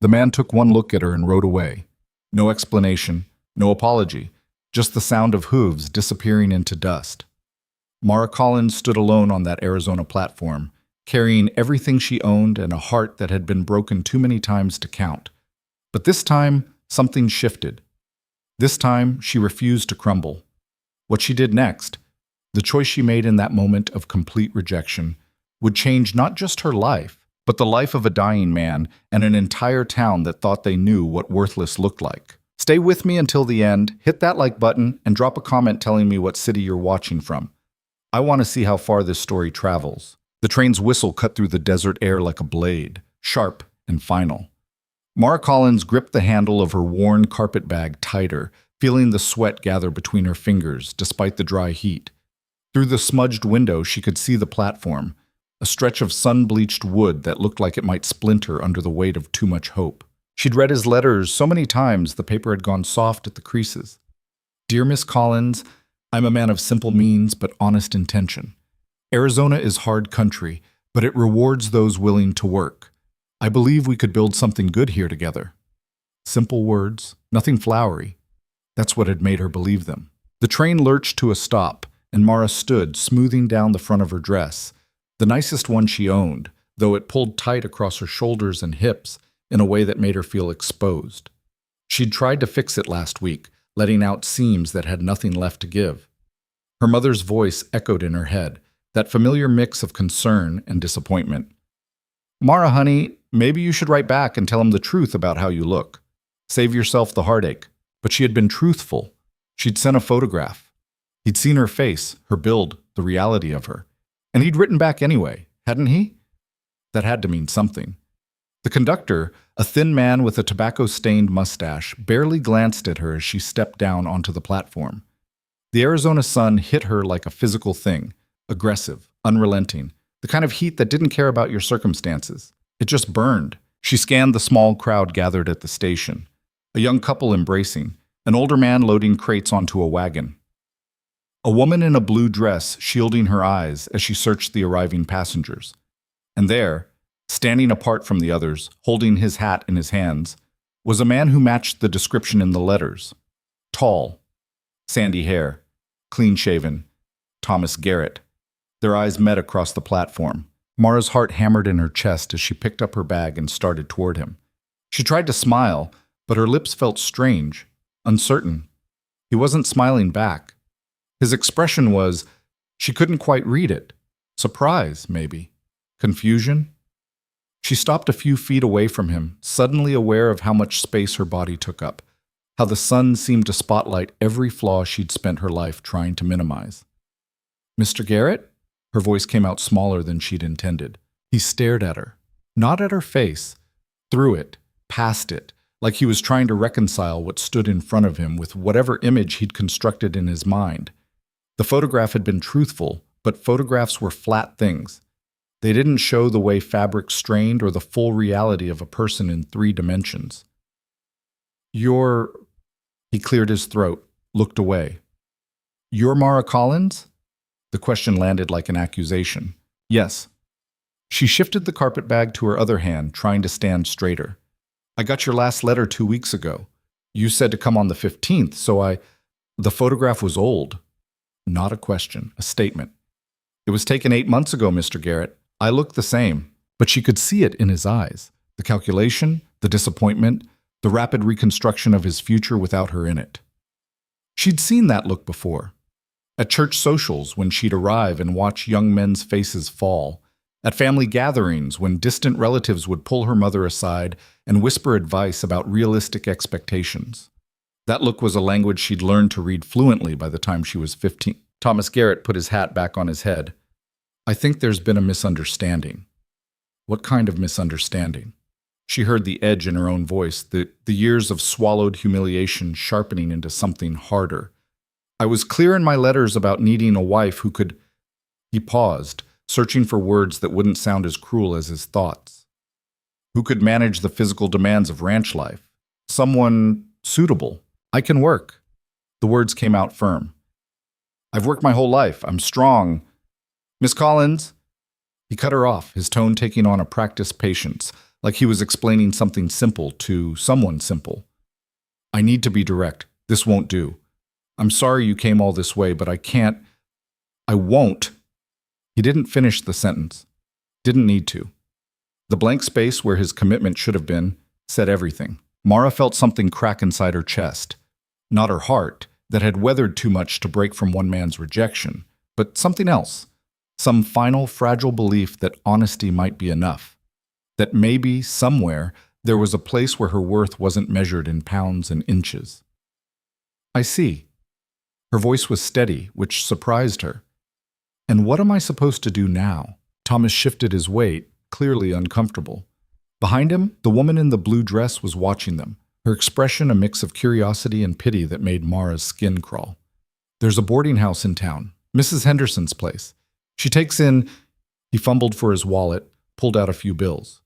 The man took one look at her and rode away. No explanation, no apology, just the sound of hooves disappearing into dust. Mara Collins stood alone on that Arizona platform, carrying everything she owned and a heart that had been broken too many times to count. But this time, something shifted. This time, she refused to crumble. What she did next, the choice she made in that moment of complete rejection, would change not just her life, but the life of a dying man and an entire town that thought they knew what worthless looked like. Stay with me until the end, hit that like button, and drop a comment telling me what city you're watching from. I want to see how far this story travels. The train's whistle cut through the desert air like a blade, sharp and final. Mara Collins gripped the handle of her worn carpet bag tighter, feeling the sweat gather between her fingers despite the dry heat. Through the smudged window, she could see the platform, a stretch of sun-bleached wood that looked like it might splinter under the weight of too much hope. She'd read his letters so many times the paper had gone soft at the creases. Dear Miss Collins, I'm a man of simple means but honest intention. Arizona is hard country, but it rewards those willing to work. I believe we could build something good here together. Simple words, nothing flowery. That's what had made her believe them. The train lurched to a stop, and Mara stood, smoothing down the front of her dress, the nicest one she owned, though it pulled tight across her shoulders and hips in a way that made her feel exposed. She'd tried to fix it last week, letting out seams that had nothing left to give. Her mother's voice echoed in her head, that familiar mix of concern and disappointment. Mara, honey, maybe you should write back and tell him the truth about how you look. Save yourself the heartache. But she had been truthful. She'd sent a photograph. He'd seen her face, her build, the reality of her. And he'd written back anyway, hadn't he? That had to mean something. The conductor, a thin man with a tobacco-stained mustache, barely glanced at her as she stepped down onto the platform. The Arizona sun hit her like a physical thing, aggressive, unrelenting, the kind of heat that didn't care about your circumstances. It just burned. She scanned the small crowd gathered at the station. A young couple embracing, an older man loading crates onto a wagon. A woman in a blue dress shielding her eyes as she searched the arriving passengers. And there, standing apart from the others, holding his hat in his hands, was a man who matched the description in the letters. Tall, sandy hair, clean-shaven, Thomas Garrett. Their eyes met across the platform. Mara's heart hammered in her chest as she picked up her bag and started toward him. She tried to smile, but her lips felt strange, uncertain. He wasn't smiling back. His expression was, she couldn't quite read it. Surprise, maybe. Confusion? She stopped a few feet away from him, suddenly aware of how much space her body took up, how the sun seemed to spotlight every flaw she'd spent her life trying to minimize. Mr. Garrett? Her voice came out smaller than she'd intended. He stared at her, not at her face, through it, past it, like he was trying to reconcile what stood in front of him with whatever image he'd constructed in his mind. The photograph had been truthful, but photographs were flat things. They didn't show the way fabric strained or the full reality of a person in 3 dimensions. You're... He cleared his throat, looked away. You're Mara Collins? The question landed like an accusation. Yes. She shifted the carpet bag to her other hand, trying to stand straighter. I got your last letter 2 weeks ago. You said to come on the 15th, so The photograph was old. Not a question, a statement. It was taken 8 months ago, Mr. Garrett. I look the same. But she could see it in his eyes. The calculation, the disappointment, the rapid reconstruction of his future without her in it. She'd seen that look before. At church socials, when she'd arrive and watch young men's faces fall. At family gatherings, when distant relatives would pull her mother aside and whisper advice about realistic expectations. That look was a language she'd learned to read fluently by the time she was 15. Thomas Garrett put his hat back on his head. I think there's been a misunderstanding. What kind of misunderstanding? She heard the edge in her own voice, the years of swallowed humiliation sharpening into something harder. I was clear in my letters about needing a wife who could... He paused, searching for words that wouldn't sound as cruel as his thoughts. Who could manage the physical demands of ranch life? Someone suitable. I can work. The words came out firm. I've worked my whole life. I'm strong. Miss Collins? He cut her off, his tone taking on a practiced patience, like he was explaining something simple to someone simple. I need to be direct. This won't do. I'm sorry you came all this way, but I can't. I won't. He didn't finish the sentence. Didn't need to. The blank space where his commitment should have been said everything. Mara felt something crack inside her chest. Not her heart, that had weathered too much to break from one man's rejection, but something else. Some final, fragile belief that honesty might be enough. That maybe, somewhere, there was a place where her worth wasn't measured in pounds and inches. I see. Her voice was steady, which surprised her. And what am I supposed to do now? Thomas shifted his weight, clearly uncomfortable. Behind him, the woman in the blue dress was watching them, her expression a mix of curiosity and pity that made Mara's skin crawl. There's a boarding house in town, Mrs. Henderson's place. She takes in... He fumbled for his wallet, pulled out a few bills.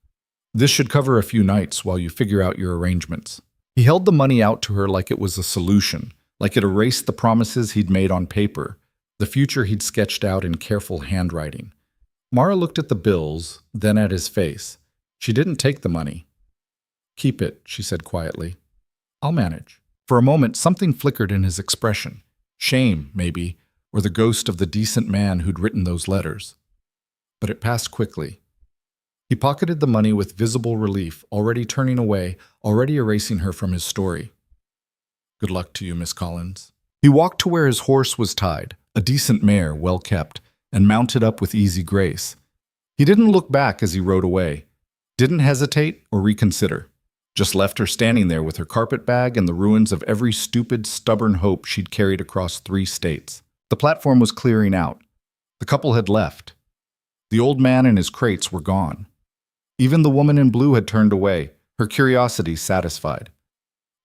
This should cover a few nights while you figure out your arrangements. He held the money out to her like it was a solution, like it erased the promises he'd made on paper, the future he'd sketched out in careful handwriting. Mara looked at the bills, then at his face. She didn't take the money. Keep it, she said quietly. I'll manage. For a moment, something flickered in his expression. Shame, maybe, or the ghost of the decent man who'd written those letters. But it passed quickly. He pocketed the money with visible relief, already turning away, already erasing her from his story. Good luck to you, Miss Collins. He walked to where his horse was tied, a decent mare, well kept, and mounted up with easy grace. He didn't look back as he rode away, didn't hesitate or reconsider, just left her standing there with her carpet bag and the ruins of every stupid, stubborn hope she'd carried across 3 states. The platform was clearing out. The couple had left. The old man and his crates were gone. Even the woman in blue had turned away, her curiosity satisfied.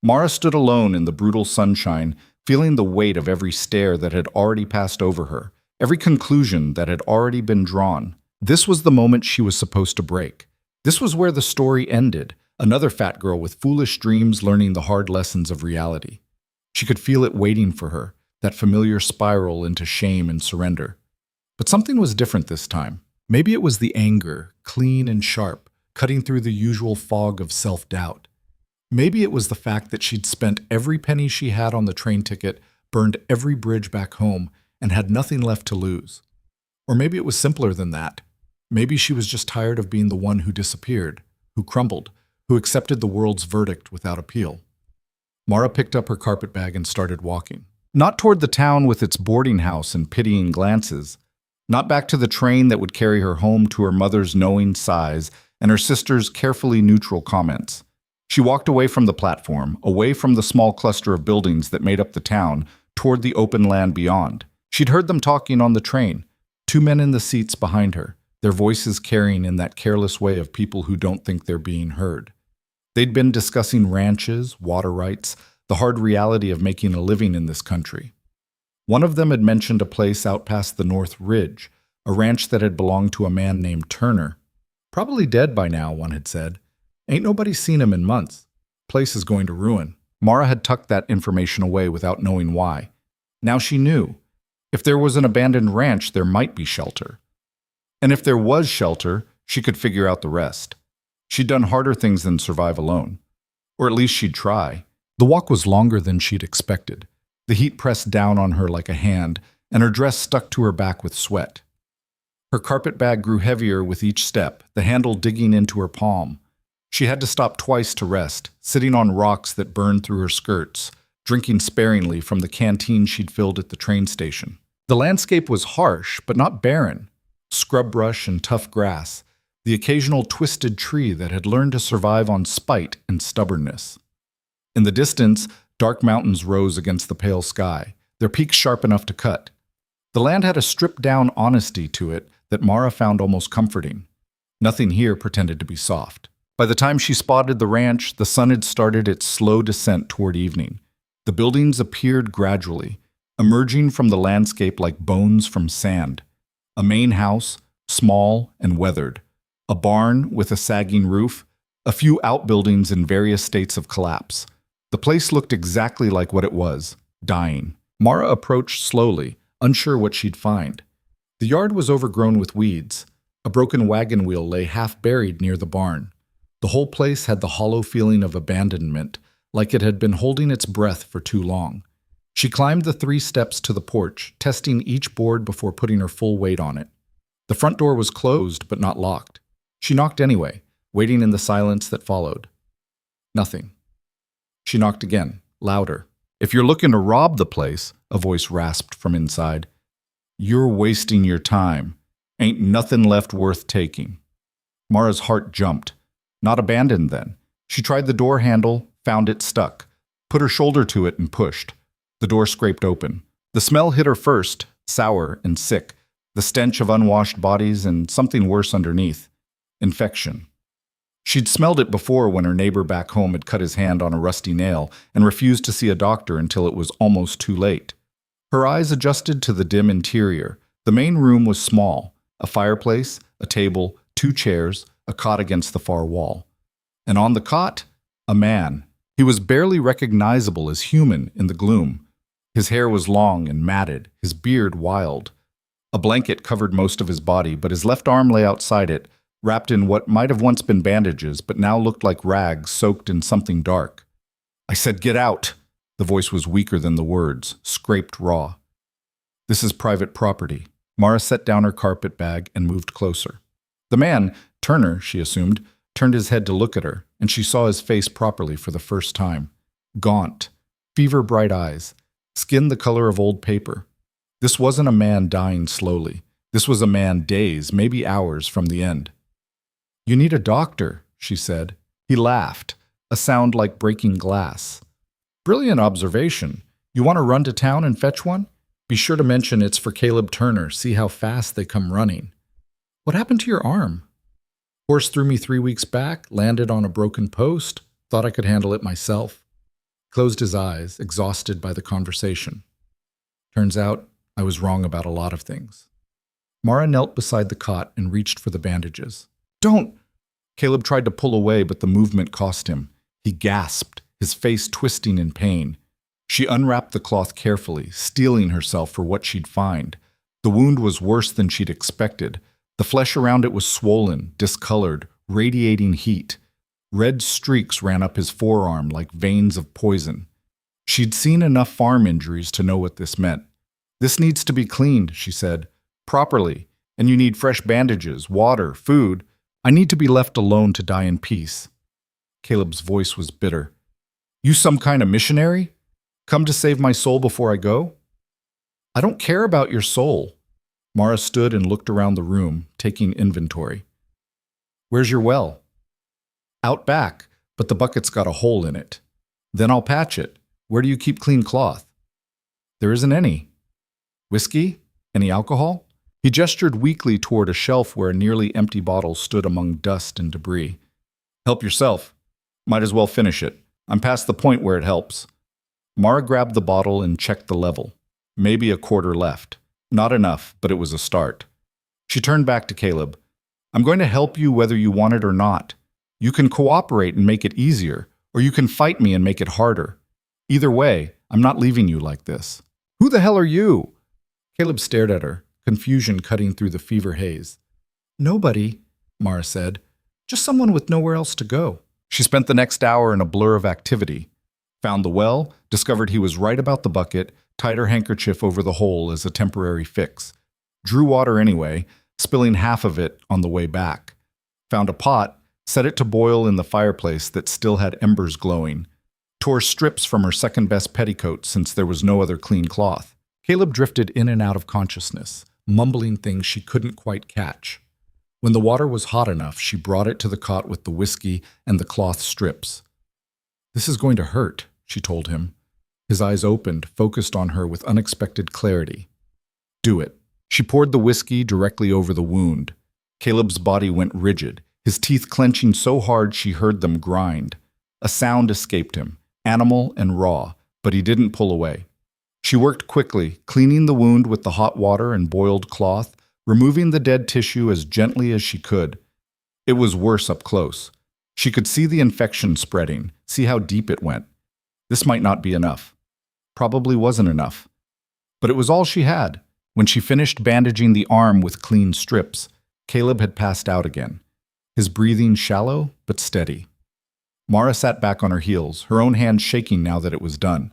Mara stood alone in the brutal sunshine, feeling the weight of every stare that had already passed over her, every conclusion that had already been drawn. This was the moment she was supposed to break. This was where the story ended, another fat girl with foolish dreams learning the hard lessons of reality. She could feel it waiting for her, that familiar spiral into shame and surrender. But something was different this time. Maybe it was the anger, clean and sharp, cutting through the usual fog of self-doubt. Maybe it was the fact that she'd spent every penny she had on the train ticket, burned every bridge back home, and had nothing left to lose. Or maybe it was simpler than that. Maybe she was just tired of being the one who disappeared, who crumbled, who accepted the world's verdict without appeal. Mara picked up her carpet bag and started walking. Not toward the town with its boarding house and pitying glances, not back to the train that would carry her home to her mother's knowing sighs and her sister's carefully neutral comments. She walked away from the platform, away from the small cluster of buildings that made up the town, toward the open land beyond. She'd heard them talking on the train, 2 men in the seats behind her, their voices carrying in that careless way of people who don't think they're being heard. They'd been discussing ranches, water rights, the hard reality of making a living in this country. One of them had mentioned a place out past the North Ridge, a ranch that had belonged to a man named Turner. Probably dead by now, one had said. Ain't nobody seen him in months. Place is going to ruin. Mara had tucked that information away without knowing why. Now she knew. If there was an abandoned ranch, there might be shelter. And if there was shelter, she could figure out the rest. She'd done harder things than survive alone. Or at least she'd try. The walk was longer than she'd expected. The heat pressed down on her like a hand, and her dress stuck to her back with sweat. Her carpet bag grew heavier with each step, the handle digging into her palm. She had to stop twice to rest, sitting on rocks that burned through her skirts, drinking sparingly from the canteen she'd filled at the train station. The landscape was harsh, but not barren. Scrub brush and tough grass, the occasional twisted tree that had learned to survive on spite and stubbornness. In the distance, dark mountains rose against the pale sky, their peaks sharp enough to cut. The land had a stripped-down honesty to it that Mara found almost comforting. Nothing here pretended to be soft. By the time she spotted the ranch, the sun had started its slow descent toward evening. The buildings appeared gradually, emerging from the landscape like bones from sand. A main house, small and weathered. A barn with a sagging roof. A few outbuildings in various states of collapse. The place looked exactly like what it was, dying. Mara approached slowly, unsure what she'd find. The yard was overgrown with weeds. A broken wagon wheel lay half buried near the barn. The whole place had the hollow feeling of abandonment, like it had been holding its breath for too long. She climbed the 3 steps to the porch, testing each board before putting her full weight on it. The front door was closed, but not locked. She knocked anyway, waiting in the silence that followed. Nothing. She knocked again, louder. "If you're looking to rob the place," a voice rasped from inside, "you're wasting your time. Ain't nothing left worth taking." Mara's heart jumped. Not abandoned then. She tried the door handle, found it stuck, put her shoulder to it and pushed. The door scraped open. The smell hit her first, sour and sick, the stench of unwashed bodies and something worse underneath. Infection. She'd smelled it before when her neighbor back home had cut his hand on a rusty nail and refused to see a doctor until it was almost too late. Her eyes adjusted to the dim interior. The main room was small. A fireplace, a table, 2 chairs, a cot against the far wall. And on the cot, a man. He was barely recognizable as human in the gloom. His hair was long and matted, his beard wild. A blanket covered most of his body, but his left arm lay outside it, wrapped in what might have once been bandages, but now looked like rags soaked in something dark. "I said get out!" The voice was weaker than the words, scraped raw. "This is private property." Mara set down her carpet bag and moved closer. The man, Turner, she assumed, turned his head to look at her, and she saw his face properly for the first time. Gaunt, fever-bright eyes, skin the color of old paper. This wasn't a man dying slowly. This was a man days, maybe hours from the end. "You need a doctor," she said. He laughed, a sound like breaking glass. "Brilliant observation. You want to run to town and fetch one? Be sure to mention it's for Caleb Turner. See how fast they come running." "What happened to your arm?" "Horse threw me 3 weeks back, landed on a broken post. Thought I could handle it myself." Closed his eyes, exhausted by the conversation. "Turns out I was wrong about a lot of things." Mara knelt beside the cot and reached for the bandages. "Don't!" Caleb tried to pull away, but the movement cost him. He gasped, his face twisting in pain. She unwrapped the cloth carefully, steeling herself for what she'd find. The wound was worse than she'd expected. The flesh around it was swollen, discolored, radiating heat. Red streaks ran up his forearm like veins of poison. She'd seen enough farm injuries to know what this meant. "This needs to be cleaned," she said, "properly, and you need fresh bandages, water, food. I need to be left alone to die in peace." Caleb's voice was bitter. "You some kind of missionary? Come to save my soul before I go?" "I don't care about your soul." Mara stood and looked around the room, taking inventory. "Where's your well?" "Out back, but the bucket's got a hole in it." "Then I'll patch it. Where do you keep clean cloth?" "There isn't any." "Whiskey? Any alcohol?" He gestured weakly toward a shelf where a nearly empty bottle stood among dust and debris. "Help yourself. Might as well finish it. I'm past the point where it helps." Mara grabbed the bottle and checked the level. Maybe a quarter left. Not enough, but it was a start. She turned back to Caleb. "I'm going to help you whether you want it or not. You can cooperate and make it easier, or you can fight me and make it harder. Either way, I'm not leaving you like this." "Who the hell are you?" Caleb stared at her, confusion cutting through the fever haze. "Nobody," Mara said. "Just someone with nowhere else to go." She spent the next hour in a blur of activity. Found the well, discovered he was right about the bucket, tied her handkerchief over the hole as a temporary fix. Drew water anyway, spilling half of it on the way back. Found a pot, set it to boil in the fireplace that still had embers glowing. Tore strips from her second-best petticoat since there was no other clean cloth. Caleb drifted in and out of consciousness, mumbling things she couldn't quite catch. When the water was hot enough, she brought it to the cot with the whiskey and the cloth strips. "This is going to hurt," she told him. His eyes opened, focused on her with unexpected clarity. "Do it." She poured the whiskey directly over the wound. Caleb's body went rigid, his teeth clenching so hard she heard them grind. A sound escaped him, animal and raw, but he didn't pull away. She worked quickly, cleaning the wound with the hot water and boiled cloth, removing the dead tissue as gently as she could. It was worse up close. She could see the infection spreading, see how deep it went. This might not be enough. Probably wasn't enough. But it was all she had. When she finished bandaging the arm with clean strips, Caleb had passed out again. his breathing shallow but steady. Mara sat back on her heels, her own hand shaking now that it was done.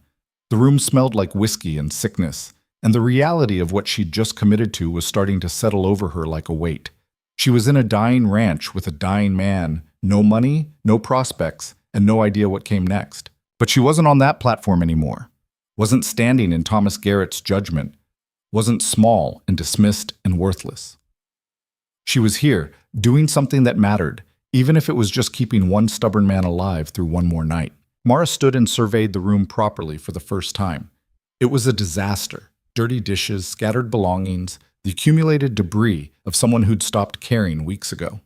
The room smelled like whiskey and sickness, and the reality of what she'd just committed to was starting to settle over her like a weight. She was in a dying ranch with a dying man, no money, no prospects, and no idea what came next. But she wasn't on that platform anymore, wasn't standing in Thomas Garrett's judgment, wasn't small and dismissed and worthless. She was here, doing something that mattered, even if it was just keeping one stubborn man alive through one more night. Mara stood and surveyed the room properly for the first time. It was a disaster. Dirty dishes, scattered belongings, the accumulated debris of someone who'd stopped caring weeks ago.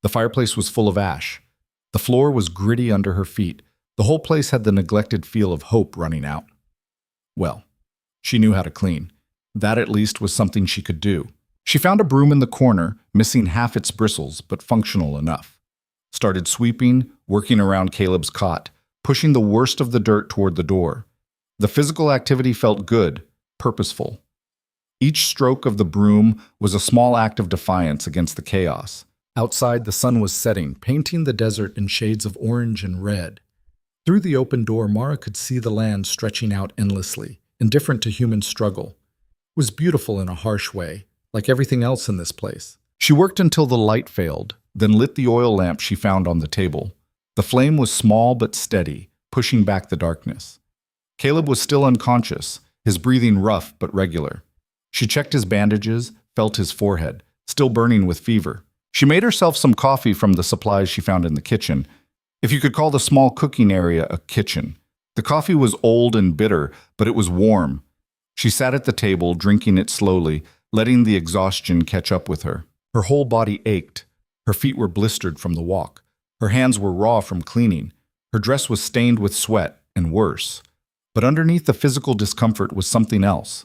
The fireplace was full of ash. The floor was gritty under her feet. The whole place had the neglected feel of hope running out. Well, she knew how to clean. That at least was something she could do. She found a broom in the corner, missing half its bristles, but functional enough. Started sweeping, working around Caleb's cot, pushing the worst of the dirt toward the door. The physical activity felt good, purposeful. Each stroke of the broom was a small act of defiance against the chaos. Outside, the sun was setting, painting the desert in shades of orange and red. Through the open door, Mara could see the land stretching out endlessly, indifferent to human struggle. It was beautiful in a harsh way, like everything else in this place. She worked until the light failed, then lit the oil lamp she found on the table. The flame was small but steady, pushing back the darkness. Caleb was still unconscious, his breathing rough but regular. She checked his bandages, felt his forehead, still burning with fever. She made herself some coffee from the supplies she found in the kitchen, if you could call the small cooking area a kitchen. The coffee was old and bitter, but it was warm. She sat at the table, drinking it slowly, letting the exhaustion catch up with her. Her whole body ached. Her feet were blistered from the walk. Her hands were raw from cleaning. Her dress was stained with sweat, and worse. But underneath the physical discomfort was something else.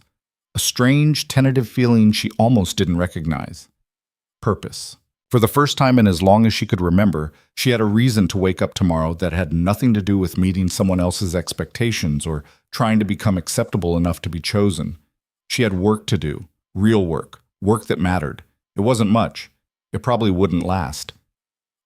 A strange, tentative feeling she almost didn't recognize. Purpose. For the first time in as long as she could remember, she had a reason to wake up tomorrow that had nothing to do with meeting someone else's expectations or trying to become acceptable enough to be chosen. She had work to do, real work, work that mattered. It wasn't much. It probably wouldn't last.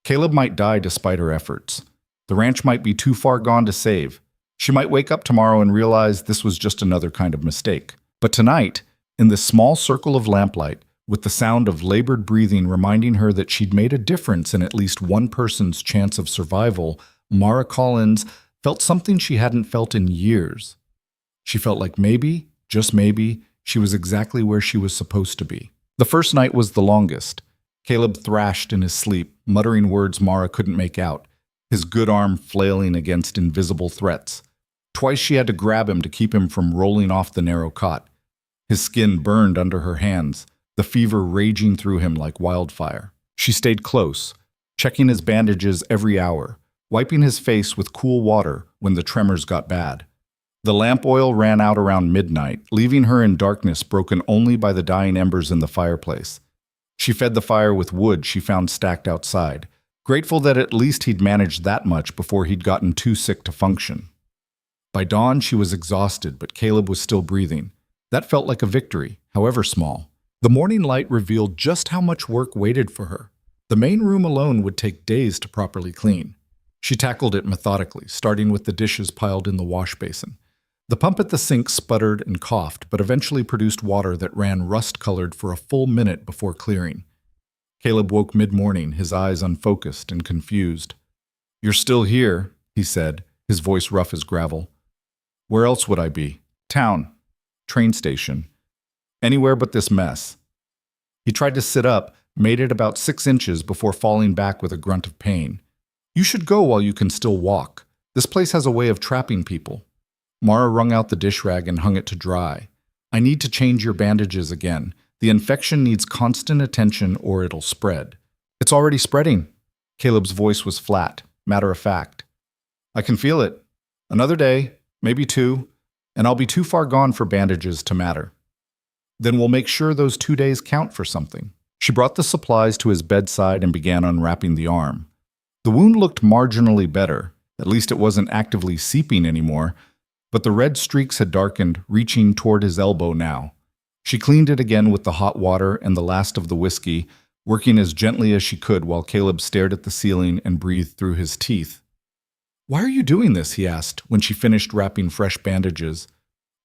Caleb might die despite her efforts. The ranch might be too far gone to save. She might wake up tomorrow and realize this was just another kind of mistake. But tonight, in this small circle of lamplight, with the sound of labored breathing reminding her that she'd made a difference in at least one person's chance of survival, Mara Collins felt something she hadn't felt in years. She felt like maybe, just maybe, she was exactly where she was supposed to be. The first night was the longest. Caleb thrashed in his sleep, muttering words Mara couldn't make out, his good arm flailing against invisible threats. Twice she had to grab him to keep him from rolling off the narrow cot. His skin burned under her hands, the fever raging through him like wildfire. She stayed close, checking his bandages every hour, wiping his face with cool water when the tremors got bad. The lamp oil ran out around midnight, leaving her in darkness broken only by the dying embers in the fireplace. She fed the fire with wood she found stacked outside, grateful that at least he'd managed that much before he'd gotten too sick to function. By dawn, she was exhausted, but Caleb was still breathing. That felt like a victory, however small. The morning light revealed just how much work waited for her. The main room alone would take days to properly clean. She tackled it methodically, starting with the dishes piled in the wash basin. The pump at the sink sputtered and coughed, but eventually produced water that ran rust-colored for a full minute before clearing. Caleb woke mid-morning, his eyes unfocused and confused. "You're still here," he said, his voice rough as gravel. "Where else would I be? Town. Train station. Anywhere but this mess." He tried to sit up, made it about 6 inches before falling back with a grunt of pain. "You should go while you can still walk. This place has a way of trapping people." Mara wrung out the dish rag and hung it to dry. "I need to change your bandages again. The infection needs constant attention or it'll spread." "It's already spreading." Caleb's voice was flat, matter of fact. "I can feel it. Another day, maybe 2, and I'll be too far gone for bandages to matter. Then we'll make sure those 2 days count for something." She brought the supplies to his bedside and began unwrapping the arm. The wound looked marginally better. At least it wasn't actively seeping anymore, but the red streaks had darkened, reaching toward his elbow now. She cleaned it again with the hot water and the last of the whiskey, working as gently as she could while Caleb stared at the ceiling and breathed through his teeth. "Why are you doing this?" he asked when she finished wrapping fresh bandages.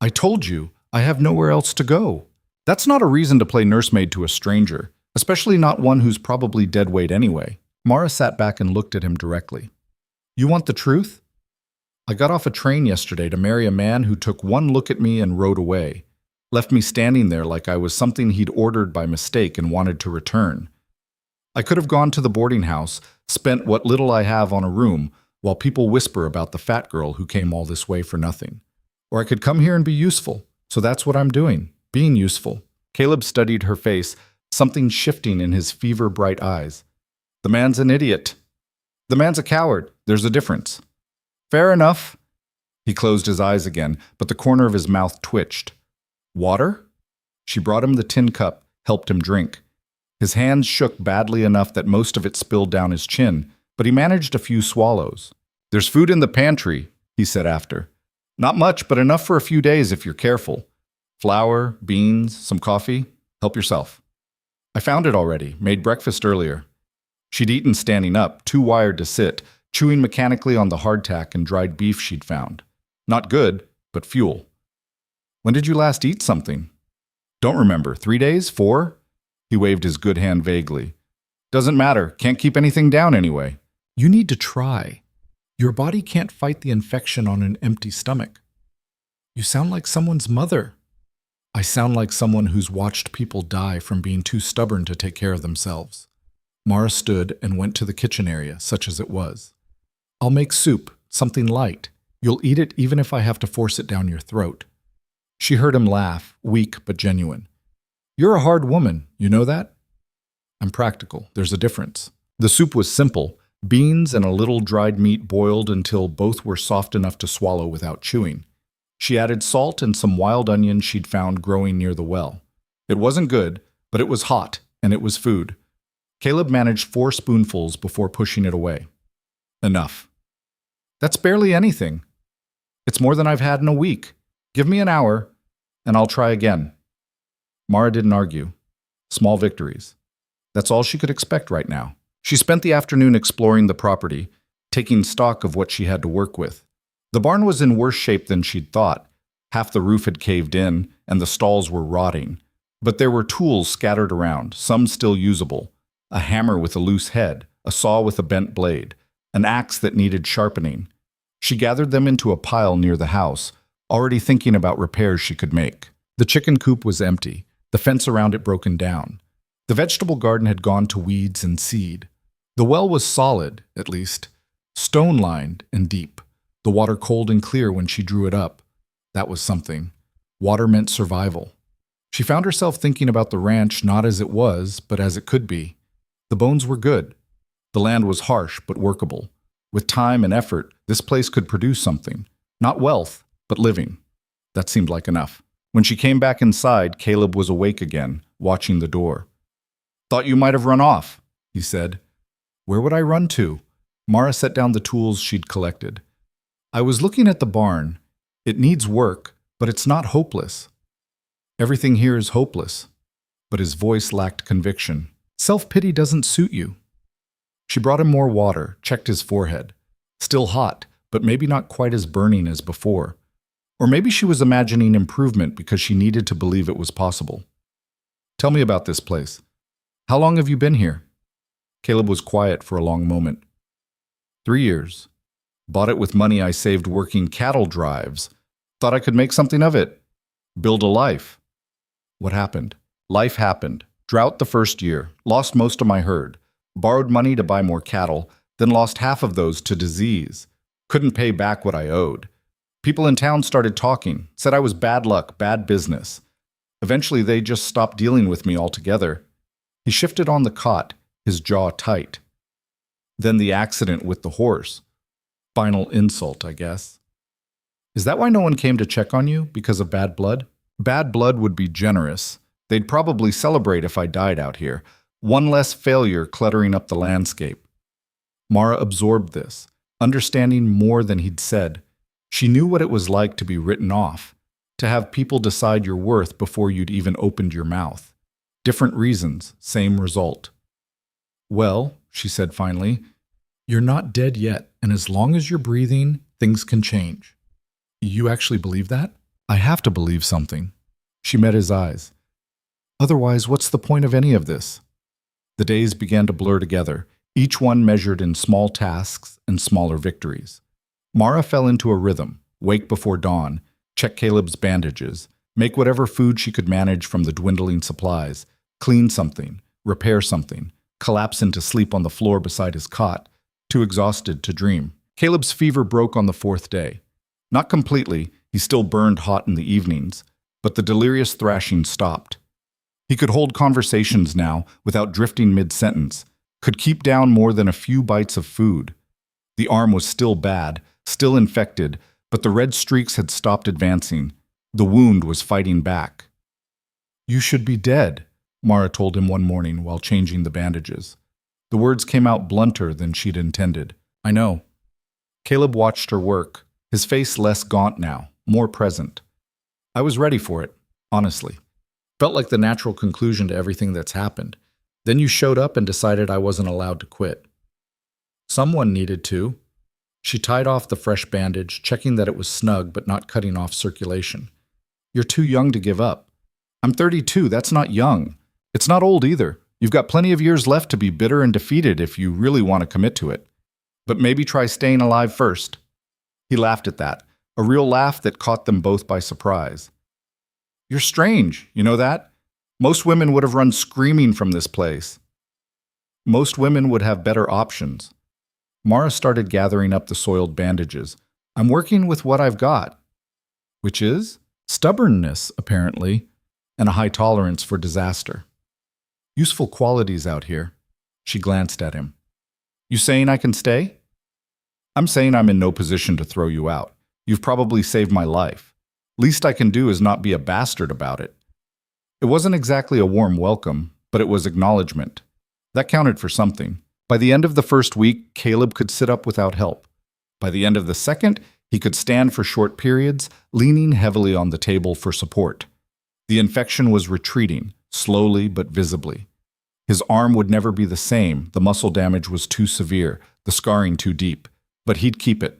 "I told you, I have nowhere else to go." That's not a reason to play nursemaid to a stranger, especially not one who's probably dead weight anyway. Mara sat back and looked at him directly. "You want the truth? I got off a train yesterday to marry a man who took one look at me and rode away. Left me standing there like I was something he'd ordered by mistake and wanted to return. I could have gone to the boarding house, spent what little I have on a room, while people whisper about the fat girl who came all this way for nothing. Or I could come here and be useful. So that's what I'm doing, being useful." Caleb studied her face, something shifting in his fever-bright eyes. "The man's an idiot. The man's a coward. There's a difference." "Fair enough." He closed his eyes again, but the corner of his mouth twitched. "Water?" She brought him the tin cup, helped him drink. His hands shook badly enough that most of it spilled down his chin, but he managed a few swallows. "There's food in the pantry," he said after. "Not much, but enough for a few days if you're careful. Flour, beans, some coffee. Help yourself." "I found it already, made breakfast earlier." She'd eaten standing up, too wired to sit, chewing mechanically on the hardtack and dried beef she'd found. Not good, but fuel. "When did you last eat something?" "Don't remember. 3 days? 4? He waved his good hand vaguely. "Doesn't matter. Can't keep anything down anyway." "You need to try. Your body can't fight the infection on an empty stomach." "You sound like someone's mother." "I sound like someone who's watched people die from being too stubborn to take care of themselves." Mara stood and went to the kitchen area, such as it was. "I'll make soup, something light. You'll eat it even if I have to force it down your throat." She heard him laugh, weak but genuine. "You're a hard woman, you know that?" "I'm practical. There's a difference." The soup was simple, beans and a little dried meat boiled until both were soft enough to swallow without chewing. She added salt and some wild onions she'd found growing near the well. It wasn't good, but it was hot, and it was food. Caleb managed 4 spoonfuls before pushing it away. "Enough." "That's barely anything." "It's more than I've had in a week. Give me an hour, and I'll try again." Mara didn't argue. Small victories. That's all she could expect right now. She spent the afternoon exploring the property, taking stock of what she had to work with. The barn was in worse shape than she'd thought. Half the roof had caved in, and the stalls were rotting. But there were tools scattered around, some still usable. A hammer with a loose head, a saw with a bent blade, an axe that needed sharpening. She gathered them into a pile near the house, already thinking about repairs she could make. The chicken coop was empty, the fence around it broken down. The vegetable garden had gone to weeds and seed. The well was solid, at least, stone-lined and deep, the water cold and clear when she drew it up. That was something. Water meant survival. She found herself thinking about the ranch not as it was, but as it could be. The bones were good. The land was harsh but workable. With time and effort, this place could produce something. Not wealth, but living. That seemed like enough. When she came back inside, Caleb was awake again, watching the door. "Thought you might have run off," he said. "Where would I run to?" Mara set down the tools she'd collected. "I was looking at the barn. It needs work, but it's not hopeless." "Everything here is hopeless." But his voice lacked conviction. "Self-pity doesn't suit you." She brought him more water, checked his forehead. Still hot, but maybe not quite as burning as before. Or maybe she was imagining improvement because she needed to believe it was possible. "Tell me about this place. How long have you been here?" Caleb was quiet for a long moment. 3 years. Bought it with money I saved working cattle drives. Thought I could make something of it. Build a life." "What happened?" "Life happened. Drought the first year. Lost most of my herd. Borrowed money to buy more cattle, then lost half of those to disease. Couldn't pay back what I owed. People in town started talking, said I was bad luck, bad business. Eventually they just stopped dealing with me altogether." He shifted on the cot, his jaw tight. "Then the accident with the horse. Final insult, I guess." "Is that why no one came to check on you? Because of bad blood?" "Bad blood would be generous. They'd probably celebrate if I died out here. One less failure cluttering up the landscape." Mara absorbed this, understanding more than he'd said. She knew what it was like to be written off, to have people decide your worth before you'd even opened your mouth. Different reasons, same result. Well, she said finally, you're not dead yet, and as long as you're breathing, things can change. You actually believe that? I have to believe something. She met his eyes. Otherwise, what's the point of any of this? The days began to blur together, each one measured in small tasks and smaller victories. Mara fell into a rhythm: wake before dawn, check Caleb's bandages, make whatever food she could manage from the dwindling supplies, clean something, repair something, collapse into sleep on the floor beside his cot, too exhausted to dream. Caleb's fever broke on the fourth day. Not completely, he still burned hot in the evenings, but the delirious thrashing stopped. He could hold conversations now without drifting mid-sentence, could keep down more than a few bites of food. The arm was still bad, still infected, but the red streaks had stopped advancing. The wound was fighting back. You should be dead, Mara told him one morning while changing the bandages. The words came out blunter than she'd intended. I know. Caleb watched her work, his face less gaunt now, more present. I was ready for it, honestly. Felt like the natural conclusion to everything that's happened. Then you showed up and decided I wasn't allowed to quit. Someone needed to. She tied off the fresh bandage, checking that it was snug but not cutting off circulation. You're too young to give up. I'm 32, that's not young. It's not old either. You've got plenty of years left to be bitter and defeated if you really want to commit to it. But maybe try staying alive first. He laughed at that, a real laugh that caught them both by surprise. You're strange, you know that? Most women would have run screaming from this place. Most women would have better options. Mara started gathering up the soiled bandages. I'm working with what I've got. Which is? Stubbornness, apparently, and a high tolerance for disaster. Useful qualities out here. She glanced at him. You saying I can stay? I'm saying I'm in no position to throw you out. You've probably saved my life. Least I can do is not be a bastard about it. It wasn't exactly a warm welcome, but it was acknowledgement. That counted for something. By the end of the first week, Caleb could sit up without help. By the end of the second, he could stand for short periods, leaning heavily on the table for support. The infection was retreating, slowly but visibly. His arm would never be the same, the muscle damage was too severe, the scarring too deep, but he'd keep it.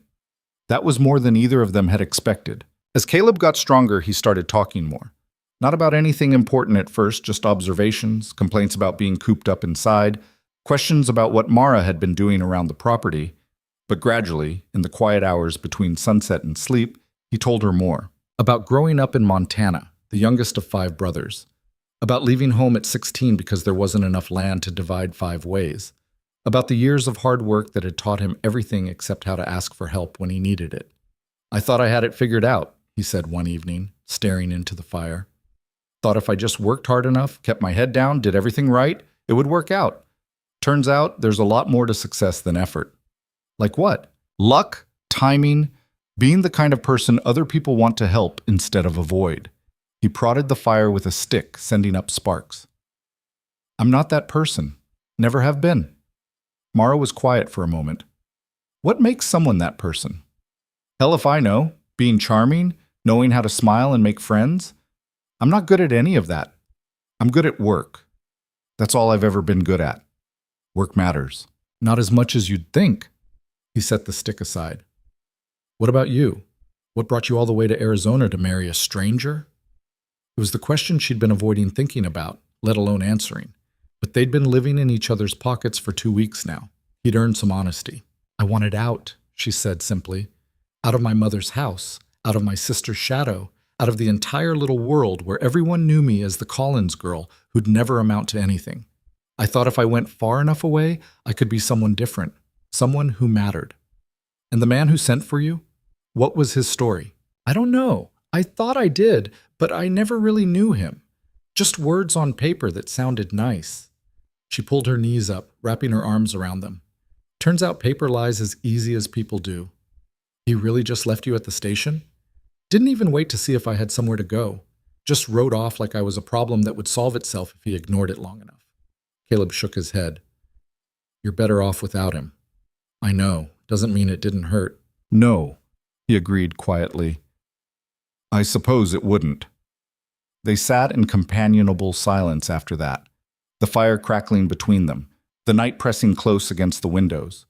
That was more than either of them had expected. As Caleb got stronger, he started talking more. Not about anything important at first, just observations, complaints about being cooped up inside, questions about what Mara had been doing around the property. But gradually, in the quiet hours between sunset and sleep, he told her more. About growing up in Montana, the youngest of 5 brothers. About leaving home at 16 because there wasn't enough land to divide 5 ways. About the years of hard work that had taught him everything except how to ask for help when he needed it. I thought I had it figured out, he said one evening, staring into the fire. Thought if I just worked hard enough, kept my head down, did everything right, it would work out. Turns out there's a lot more to success than effort. Like what? Luck, timing, being the kind of person other people want to help instead of avoid. He prodded the fire with a stick, sending up sparks. I'm not that person. Never have been. Mara was quiet for a moment. What makes someone that person? Hell if I know. Being charming, knowing how to smile and make friends. I'm not good at any of that. I'm good at work. That's all I've ever been good at. Work matters. Not as much as you'd think. He set the stick aside. What about you? What brought you all the way to Arizona to marry a stranger? It was the question she'd been avoiding thinking about, let alone answering. But they'd been living in each other's pockets for 2 weeks now. He'd earned some honesty. I wanted out, she said simply. Out of my mother's house, out of my sister's shadow, out of the entire little world where everyone knew me as the Collins girl who'd never amount to anything. I thought if I went far enough away, I could be someone different, someone who mattered. And the man who sent for you? What was his story? I don't know. I thought I did, but I never really knew him. Just words on paper that sounded nice. She pulled her knees up, wrapping her arms around them. Turns out paper lies as easy as people do. He really just left you at the station? Didn't even wait to see if I had somewhere to go. Just rode off like I was a problem that would solve itself if he ignored it long enough. Caleb shook his head. You're better off without him. I know. Doesn't mean it didn't hurt. No, he agreed quietly. I suppose it wouldn't. They sat in companionable silence after that, the fire crackling between them, the night pressing close against the windows.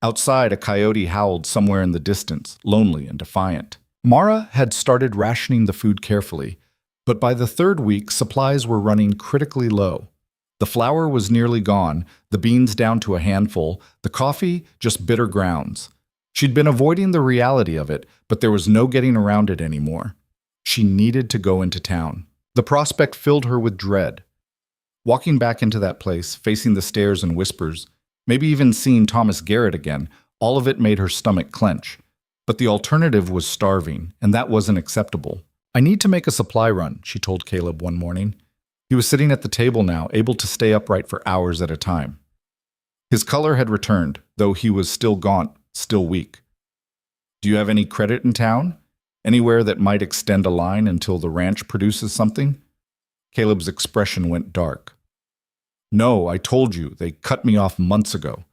Outside, a coyote howled somewhere in the distance, lonely and defiant. Mara had started rationing the food carefully, but by the third week, supplies were running critically low. The flour was nearly gone, the beans down to a handful, the coffee just bitter grounds. She'd been avoiding the reality of it, but there was no getting around it anymore. She needed to go into town. The prospect filled her with dread. Walking back into that place, facing the stares and whispers, maybe even seeing Thomas Garrett again, all of it made her stomach clench. But the alternative was starving, and that wasn't acceptable. "I need to make a supply run," she told Caleb one morning. He was sitting at the table now, able to stay upright for hours at a time. His color had returned, though he was still gaunt, still weak. "Do you have any credit in town? Anywhere that might extend a line until the ranch produces something?" Caleb's expression went dark. "No, I told you, they cut me off months ago.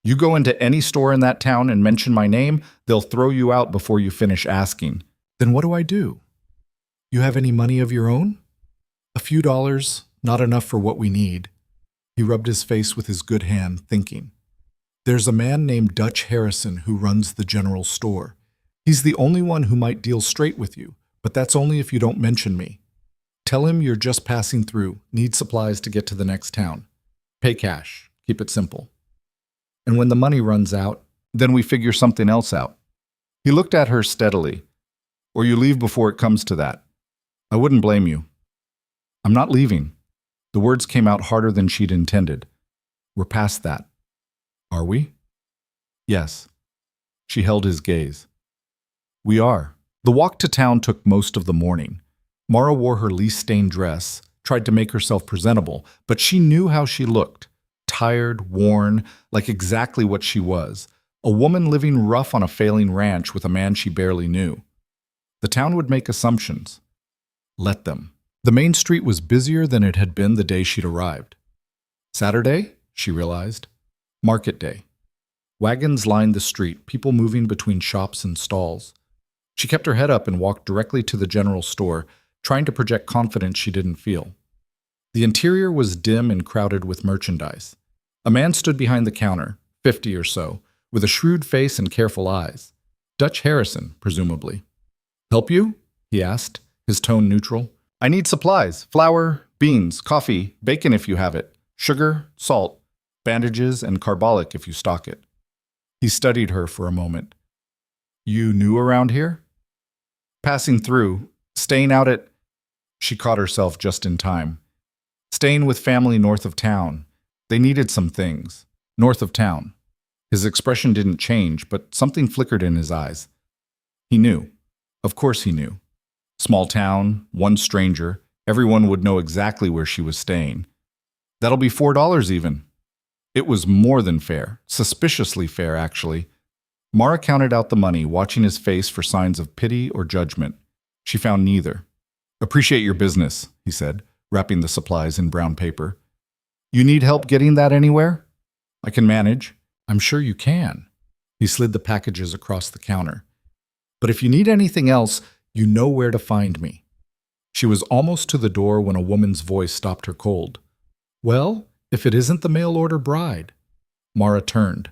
You go into any store in that town and mention my name, they'll throw you out before you finish asking." "Then what do I do? You have any money of your own?" "A few dollars, not enough for what we need." He rubbed his face with his good hand, thinking. "There's a man named Dutch Harrison who runs the general store. He's the only one who might deal straight with you, but that's only if you don't mention me. Tell him you're just passing through, need supplies to get to the next town. Pay cash, keep it simple. And when the money runs out, then we figure something else out." He looked at her steadily. "Or you leave before it comes to that. I wouldn't blame you." "I'm not leaving." The words came out harder than she'd intended. "We're past that." "Are we?" "Yes." She held his gaze. "We are." The walk to town took most of the morning. Mara wore her least-stained dress, tried to make herself presentable, but she knew how she looked. Tired, worn, like exactly what she was. A woman living rough on a failing ranch with a man she barely knew. The town would make assumptions. Let them. The main street was busier than it had been the day she'd arrived. Saturday, she realized. Market day. Wagons lined the street, people moving between shops and stalls. She kept her head up and walked directly to the general store, trying to project confidence she didn't feel. The interior was dim and crowded with merchandise. A man stood behind the counter, 50 or so, with a shrewd face and careful eyes. Dutch Harrison, presumably. "Help you?" he asked, his tone neutral. "I need supplies, flour, beans, coffee, bacon if you have it, sugar, salt, bandages, and carbolic if you stock it." He studied her for a moment. "You new around here?" "Passing through, staying out at..." She caught herself just in time. "Staying with family north of town. They needed some things. North of town." His expression didn't change, but something flickered in his eyes. He knew. Of course he knew. Small town, one stranger, everyone would know exactly where she was staying. "That'll be $4 even." It was more than fair, suspiciously fair, actually. Mara counted out the money, watching his face for signs of pity or judgment. She found neither. "Appreciate your business," he said, wrapping the supplies in brown paper. "You need help getting that anywhere?" "I can manage." "I'm sure you can." He slid the packages across the counter. "But if you need anything else, you know where to find me." She was almost to the door when a woman's voice stopped her cold. "Well, if it isn't the mail-order bride." Mara turned.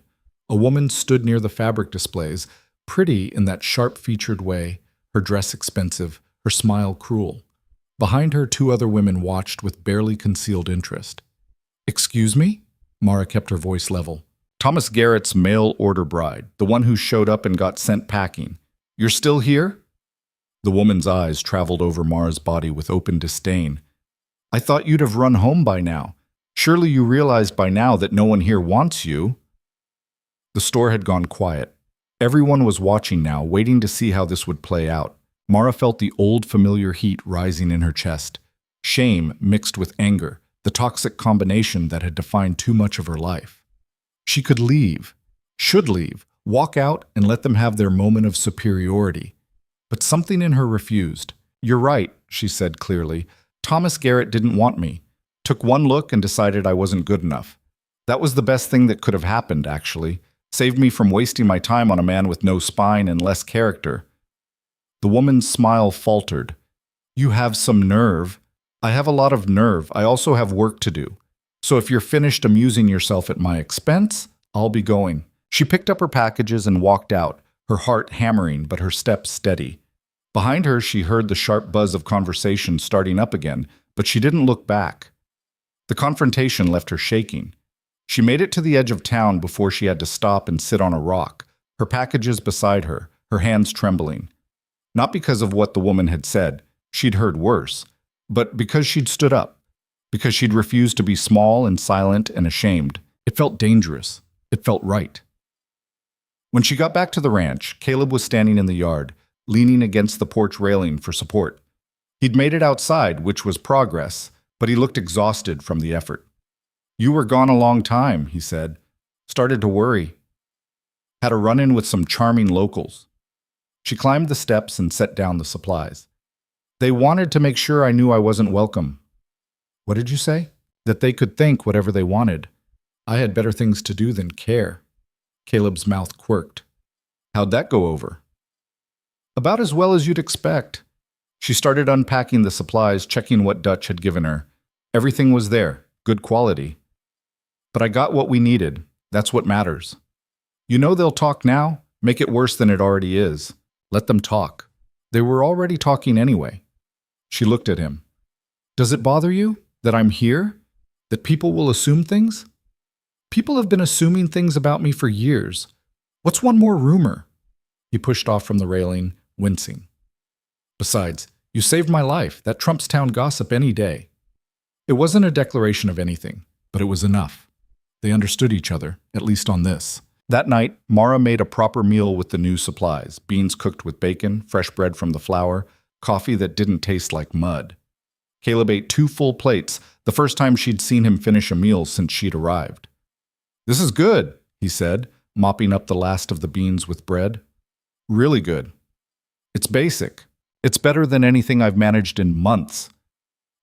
A woman stood near the fabric displays, pretty in that sharp-featured way, her dress expensive, her smile cruel. Behind her, two other women watched with barely concealed interest. "Excuse me?" Mara kept her voice level. "Thomas Garrett's mail-order bride, the one who showed up and got sent packing. You're still here?" The woman's eyes traveled over Mara's body with open disdain. "I thought you'd have run home by now. Surely you realized by now that no one here wants you." The store had gone quiet. Everyone was watching now, waiting to see how this would play out. Mara felt the old familiar heat rising in her chest. Shame mixed with anger, the toxic combination that had defined too much of her life. She could leave, should leave, walk out and let them have their moment of superiority. But something in her refused. "You're right," she said clearly. "Thomas Garrett didn't want me. Took one look and decided I wasn't good enough. That was the best thing that could have happened, actually. Saved me from wasting my time on a man with no spine and less character." The woman's smile faltered. "You have some nerve." "I have a lot of nerve. I also have work to do. So if you're finished amusing yourself at my expense, I'll be going. She picked up her packages and walked out, her heart hammering but her steps steady. Behind her, she heard the sharp buzz of conversation starting up again, but she didn't look back. The confrontation left her shaking. She made it to the edge of town before she had to stop and sit on a rock, her packages beside her, her hands trembling. Not because of what the woman had said, she'd heard worse, but because she'd stood up, because she'd refused to be small and silent and ashamed. It felt dangerous. It felt right. When she got back to the ranch, Caleb was standing in the yard, leaning against the porch railing for support. He'd made it outside, which was progress, but he looked exhausted from the effort. "You were gone a long time," he said. "Started to worry. Had a run-in with some charming locals." She climbed the steps and set down the supplies. "They wanted to make sure I knew I wasn't welcome." "What did you say?" "That they could think whatever they wanted. I had better things to do than care." Caleb's mouth quirked. "How'd that go over?" "About as well as you'd expect." She started unpacking the supplies, checking what Dutch had given her. Everything was there, good quality. "But I got what we needed. That's what matters." "You know they'll talk now? Make it worse than it already is. Let them talk." They were already talking anyway. She looked at him. "Does it bother you that I'm here? That people will assume things?" "People have been assuming things about me for years. What's one more rumor?" He pushed off from the railing, wincing. "Besides, you saved my life. That trumps town gossip any day." It wasn't a declaration of anything, but it was enough. They understood each other, at least on this. That night, Mara made a proper meal with the new supplies: beans cooked with bacon, fresh bread from the flour, coffee that didn't taste like mud. Caleb ate 2 full plates, the first time she'd seen him finish a meal since she'd arrived. "This is good," he said, mopping up the last of the beans with bread. "Really good. It's basic. It's better than anything I've managed in months."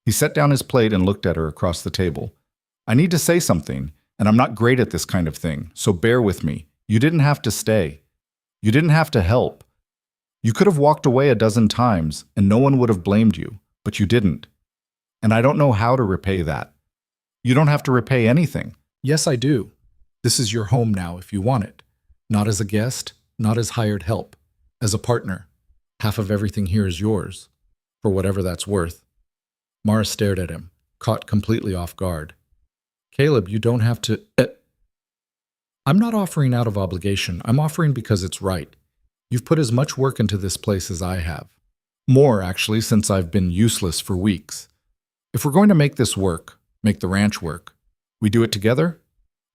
He set down his plate and looked at her across the table. "I need to say something, and I'm not great at this kind of thing, so bear with me. You didn't have to stay. You didn't have to help. You could have walked away a dozen times, and no one would have blamed you, but you didn't. And I don't know how to repay that." "You don't have to repay anything." "Yes, I do. This is your home now if you want it. Not as a guest, not as hired help. As a partner. Half of everything here is yours. For whatever that's worth." Mara stared at him, caught completely off guard. "Caleb, you don't have to— I'm not offering out of obligation. I'm offering because it's right. You've put as much work into this place as I have. More, actually, since I've been useless for weeks. If we're going to make this work, make the ranch work, we do it together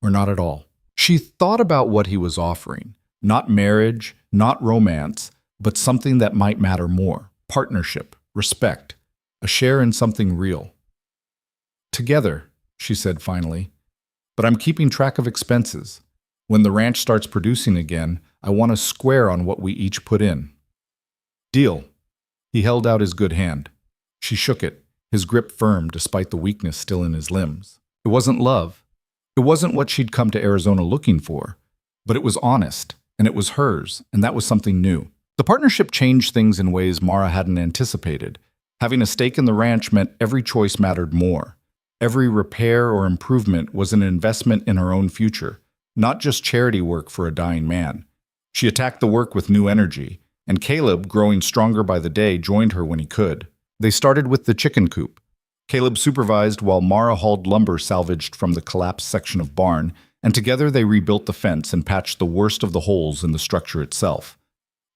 or not at all." She thought about what he was offering. Not marriage, not romance, but something that might matter more. Partnership, respect, a share in something real. "Together," she said finally. "But I'm keeping track of expenses. When the ranch starts producing again, I want to square on what we each put in." "Deal." He held out his good hand. She shook it, his grip firm despite the weakness still in his limbs. It wasn't love. It wasn't what she'd come to Arizona looking for. But it was honest, and it was hers, and that was something new. The partnership changed things in ways Mara hadn't anticipated. Having a stake in the ranch meant every choice mattered more. Every repair or improvement was an investment in her own future, not just charity work for a dying man. She attacked the work with new energy, and Caleb, growing stronger by the day, joined her when he could. They started with the chicken coop. Caleb supervised while Mara hauled lumber salvaged from the collapsed section of barn, and together they rebuilt the fence and patched the worst of the holes in the structure itself.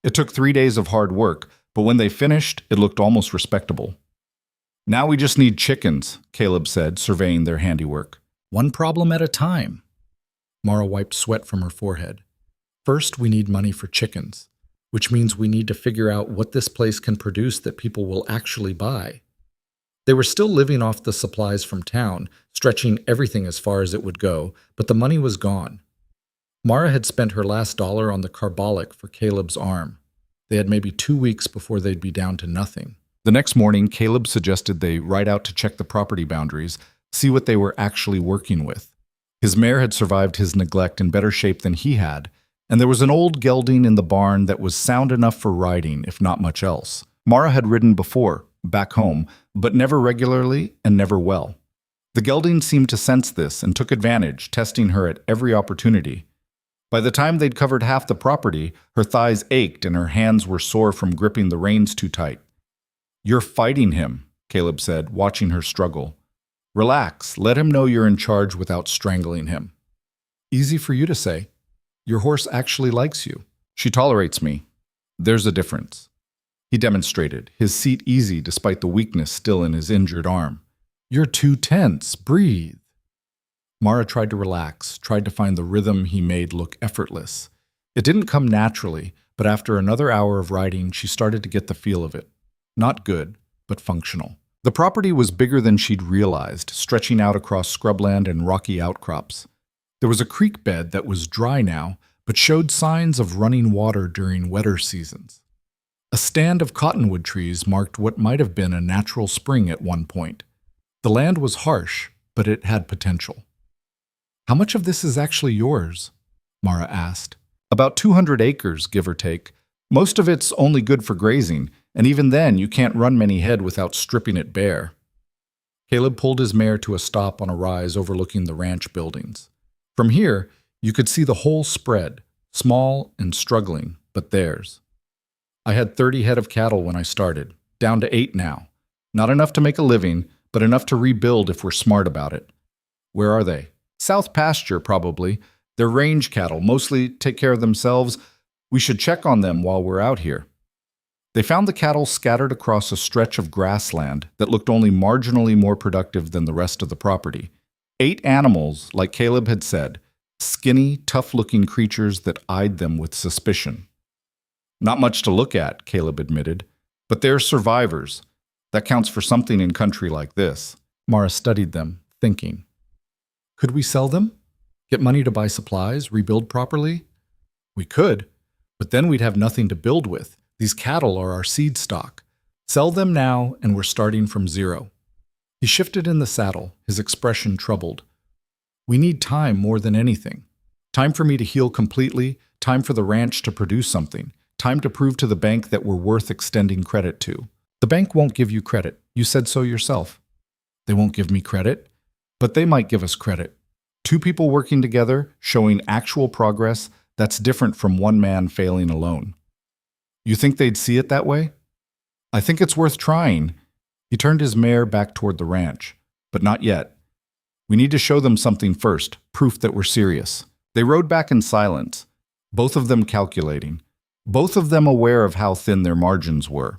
It took 3 days of hard work, but when they finished, it looked almost respectable. "Now we just need chickens," Caleb said, surveying their handiwork. "One problem at a time." Mara wiped sweat from her forehead. "First, we need money for chickens, which means we need to figure out what this place can produce that people will actually buy." They were still living off the supplies from town, stretching everything as far as it would go, but the money was gone. Mara had spent her last dollar on the carbolic for Caleb's arm. They had maybe 2 weeks before they'd be down to nothing. The next morning, Caleb suggested they ride out to check the property boundaries, see what they were actually working with. His mare had survived his neglect in better shape than he had, and there was an old gelding in the barn that was sound enough for riding, if not much else. Mara had ridden before, back home, but never regularly and never well. The gelding seemed to sense this and took advantage, testing her at every opportunity. By the time they'd covered half the property, her thighs ached and her hands were sore from gripping the reins too tight. "You're fighting him," Caleb said, watching her struggle. "Relax, let him know you're in charge without strangling him." "Easy for you to say. Your horse actually likes you. She tolerates me. There's a difference." He demonstrated, his seat easy despite the weakness still in his injured arm. "You're too tense. Breathe." Mara tried to relax, tried to find the rhythm he made look effortless. It didn't come naturally, but after another hour of riding, she started to get the feel of it. Not good, but functional. The property was bigger than she'd realized, stretching out across scrubland and rocky outcrops. There was a creek bed that was dry now, but showed signs of running water during wetter seasons. A stand of cottonwood trees marked what might have been a natural spring at one point. The land was harsh, but it had potential. "How much of this is actually yours?" Mara asked. "About 200 acres, give or take. Most of it's only good for grazing, and even then you can't run many head without stripping it bare." Caleb pulled his mare to a stop on a rise overlooking the ranch buildings. From here, you could see the whole spread, small and struggling, but theirs. "I had 30 head of cattle when I started, down to 8 now. Not enough to make a living, but enough to rebuild if we're smart about it." "Where are they?" "South pasture, probably. They're range cattle, mostly take care of themselves. We should check on them while we're out here." They found the cattle scattered across a stretch of grassland that looked only marginally more productive than the rest of the property. 8 animals, like Caleb had said, skinny, tough-looking creatures that eyed them with suspicion. "Not much to look at," Caleb admitted, "but they're survivors. That counts for something in country like this." Mara studied them, thinking. "Could we sell them? Get money to buy supplies, rebuild properly?" "We could, but then we'd have nothing to build with. These cattle are our seed stock. Sell them now, and we're starting from zero." He shifted in the saddle, his expression troubled. "We need time more than anything. Time for me to heal completely, time for the ranch to produce something, time to prove to the bank that we're worth extending credit to." "The bank won't give you credit. You said so yourself." "They won't give me credit? But they might give us credit. 2 people working together, showing actual progress, that's different from one man failing alone." "You think they'd see it that way?" "I think it's worth trying." He turned his mare back toward the ranch. "But not yet. We need to show them something first, proof that we're serious." They rode back in silence, both of them calculating, both of them aware of how thin their margins were.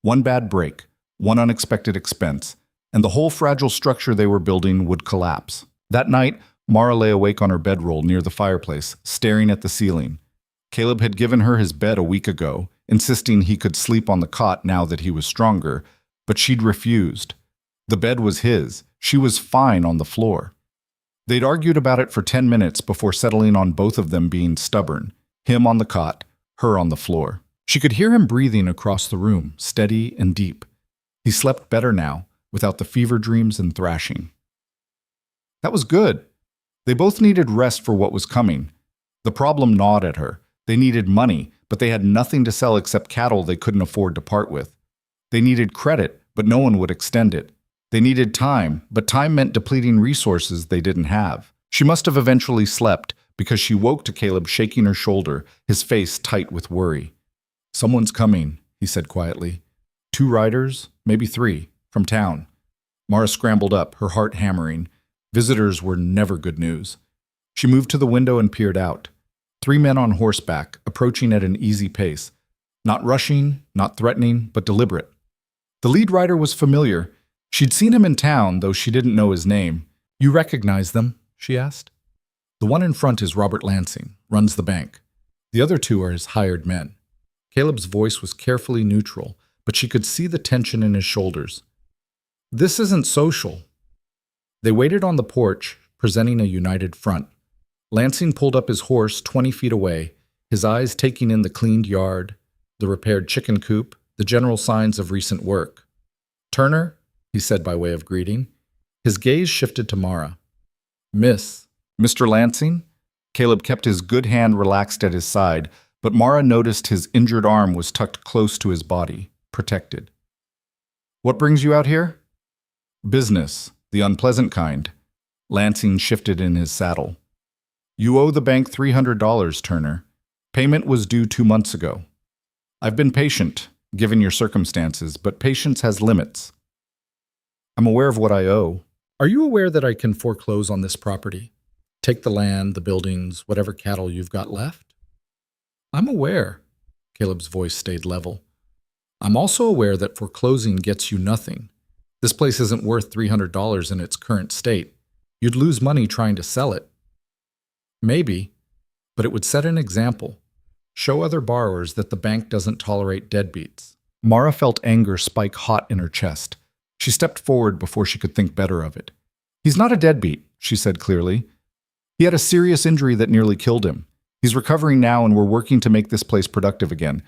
One bad break, one unexpected expense, and the whole fragile structure they were building would collapse. That night, Mara lay awake on her bedroll near the fireplace, staring at the ceiling. Caleb had given her his bed a week ago, insisting he could sleep on the cot now that he was stronger, but she'd refused. The bed was his. She was fine on the floor. They'd argued about it for 10 minutes before settling on both of them being stubborn, him on the cot, her on the floor. She could hear him breathing across the room, steady and deep. He slept better now, without the fever dreams and thrashing. That was good. They both needed rest for what was coming. The problem gnawed at her. They needed money, but they had nothing to sell except cattle they couldn't afford to part with. They needed credit, but no one would extend it. They needed time, but time meant depleting resources they didn't have. She must have eventually slept, because she woke to Caleb shaking her shoulder, his face tight with worry. "Someone's coming," he said quietly. 2 riders, maybe 3, from town. Mara scrambled up, her heart hammering. Visitors were never good news. She moved to the window and peered out. 3 men on horseback, approaching at an easy pace. Not rushing, not threatening, but deliberate. The lead rider was familiar. She'd seen him in town, though she didn't know his name. "You recognize them?" she asked. "The one in front is Robert Lansing, runs the bank. The other 2 are his hired men." Caleb's voice was carefully neutral, but she could see the tension in his shoulders. "This isn't social." They waited on the porch, presenting a united front. Lansing pulled up his horse 20 feet away, his eyes taking in the cleaned yard, the repaired chicken coop, the general signs of recent work. "Turner," he said by way of greeting. His gaze shifted to Mara. Mr. Lansing?" Caleb kept his good hand relaxed at his side, but Mara noticed his injured arm was tucked close to his body, protected. "What brings you out here?" "Business." The unpleasant kind. Lansing shifted in his saddle. You owe the bank $300, Turner. Payment was due 2 months ago. I've been patient, given your circumstances, but patience has limits. I'm aware of what I owe. Are you aware that I can foreclose on this property? Take the land, the buildings, whatever cattle you've got left? I'm aware. Caleb's voice stayed level. I'm also aware that foreclosing gets you nothing. This place isn't worth $300 in its current state. You'd lose money trying to sell it. Maybe, but it would set an example. Show other borrowers that the bank doesn't tolerate deadbeats. Mara felt anger spike hot in her chest. She stepped forward before she could think better of it. He's not a deadbeat, she said clearly. He had a serious injury that nearly killed him. He's recovering now and we're working to make this place productive again.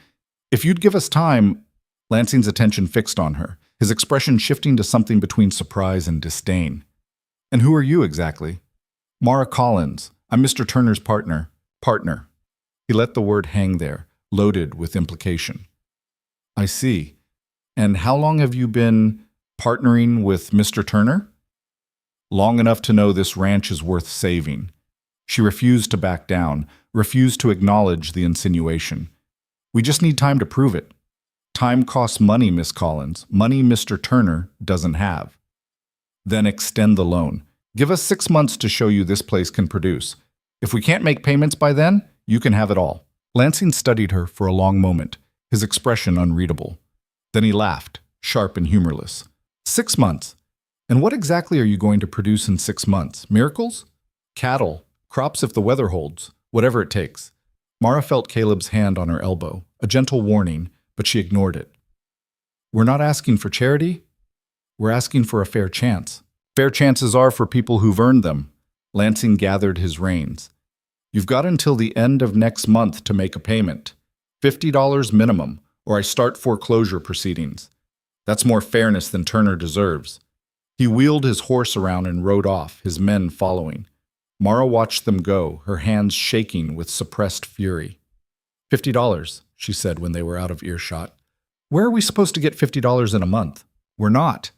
If you'd give us time... Lansing's attention fixed on her, his expression shifting to something between surprise and disdain. And who are you exactly? Mara Collins. I'm Mr. Turner's partner. Partner. He let the word hang there, loaded with implication. I see. And how long have you been partnering with Mr. Turner? Long enough to know this ranch is worth saving. She refused to back down, refused to acknowledge the insinuation. We just need time to prove it. Time costs money, Miss Collins. Money Mr. Turner doesn't have. Then extend the loan. Give us 6 months to show you this place can produce. If we can't make payments by then, you can have it all. Lansing studied her for a long moment, his expression unreadable. Then he laughed, sharp and humorless. 6 months? And what exactly are you going to produce in 6 months? Miracles? Cattle, crops if the weather holds, whatever it takes. Mara felt Caleb's hand on her elbow, a gentle warning, but she ignored it. We're not asking for charity. We're asking for a fair chance. Fair chances are for people who've earned them. Lansing gathered his reins. You've got until the end of next month to make a payment. $50 minimum, or I start foreclosure proceedings. That's more fairness than Turner deserves. He wheeled his horse around and rode off, his men following. Mara watched them go, her hands shaking with suppressed fury. $50, she said when they were out of earshot. Where are we supposed to get $50 in a month? We're not.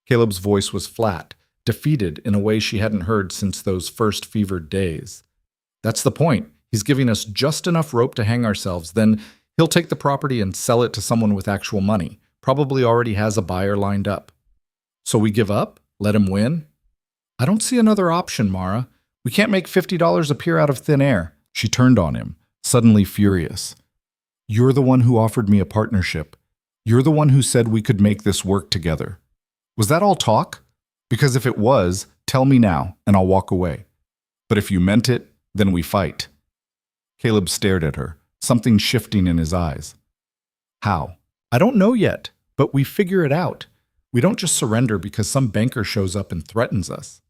Caleb's voice was flat, defeated in a way she hadn't heard since those first fevered days. That's the point. He's giving us just enough rope to hang ourselves, then he'll take the property and sell it to someone with actual money. Probably already has a buyer lined up. So we give up? Let him win? I don't see another option, Mara. We can't make $50 appear out of thin air. She turned on him, suddenly furious. You're the one who offered me a partnership. You're the one who said we could make this work together. Was that all talk? Because if it was, tell me now, and I'll walk away. But if you meant it, then we fight. Caleb stared at her, something shifting in his eyes. How? I don't know yet, but we figure it out. We don't just surrender because some banker shows up and threatens us.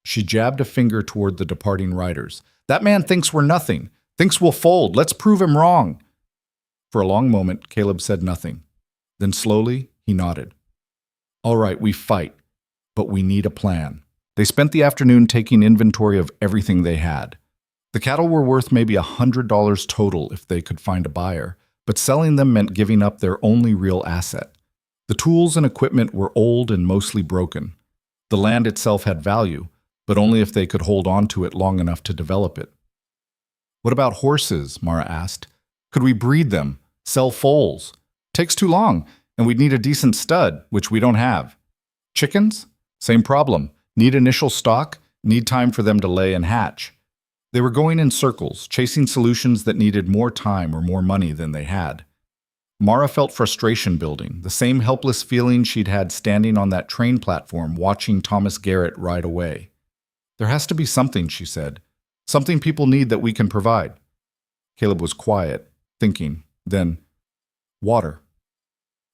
She jabbed a finger toward the departing riders. That man thinks we're nothing, thinks we'll fold. Let's prove him wrong. For a long moment, Caleb said nothing. Then slowly, he nodded. All right, we fight, but we need a plan. They spent the afternoon taking inventory of everything they had. The cattle were worth maybe $100 total if they could find a buyer, but selling them meant giving up their only real asset. The tools and equipment were old and mostly broken. The land itself had value, but only if they could hold on to it long enough to develop it. What about horses? Mara asked. Could we breed them, sell foals? Takes too long, and we'd need a decent stud, which we don't have. Chickens? Same problem. Need initial stock, need time for them to lay and hatch. They were going in circles, chasing solutions that needed more time or more money than they had. Mara felt frustration building, the same helpless feeling she'd had standing on that train platform watching Thomas Garrett ride away. There has to be something, she said. Something people need that we can provide. Caleb was quiet, thinking. Then, water.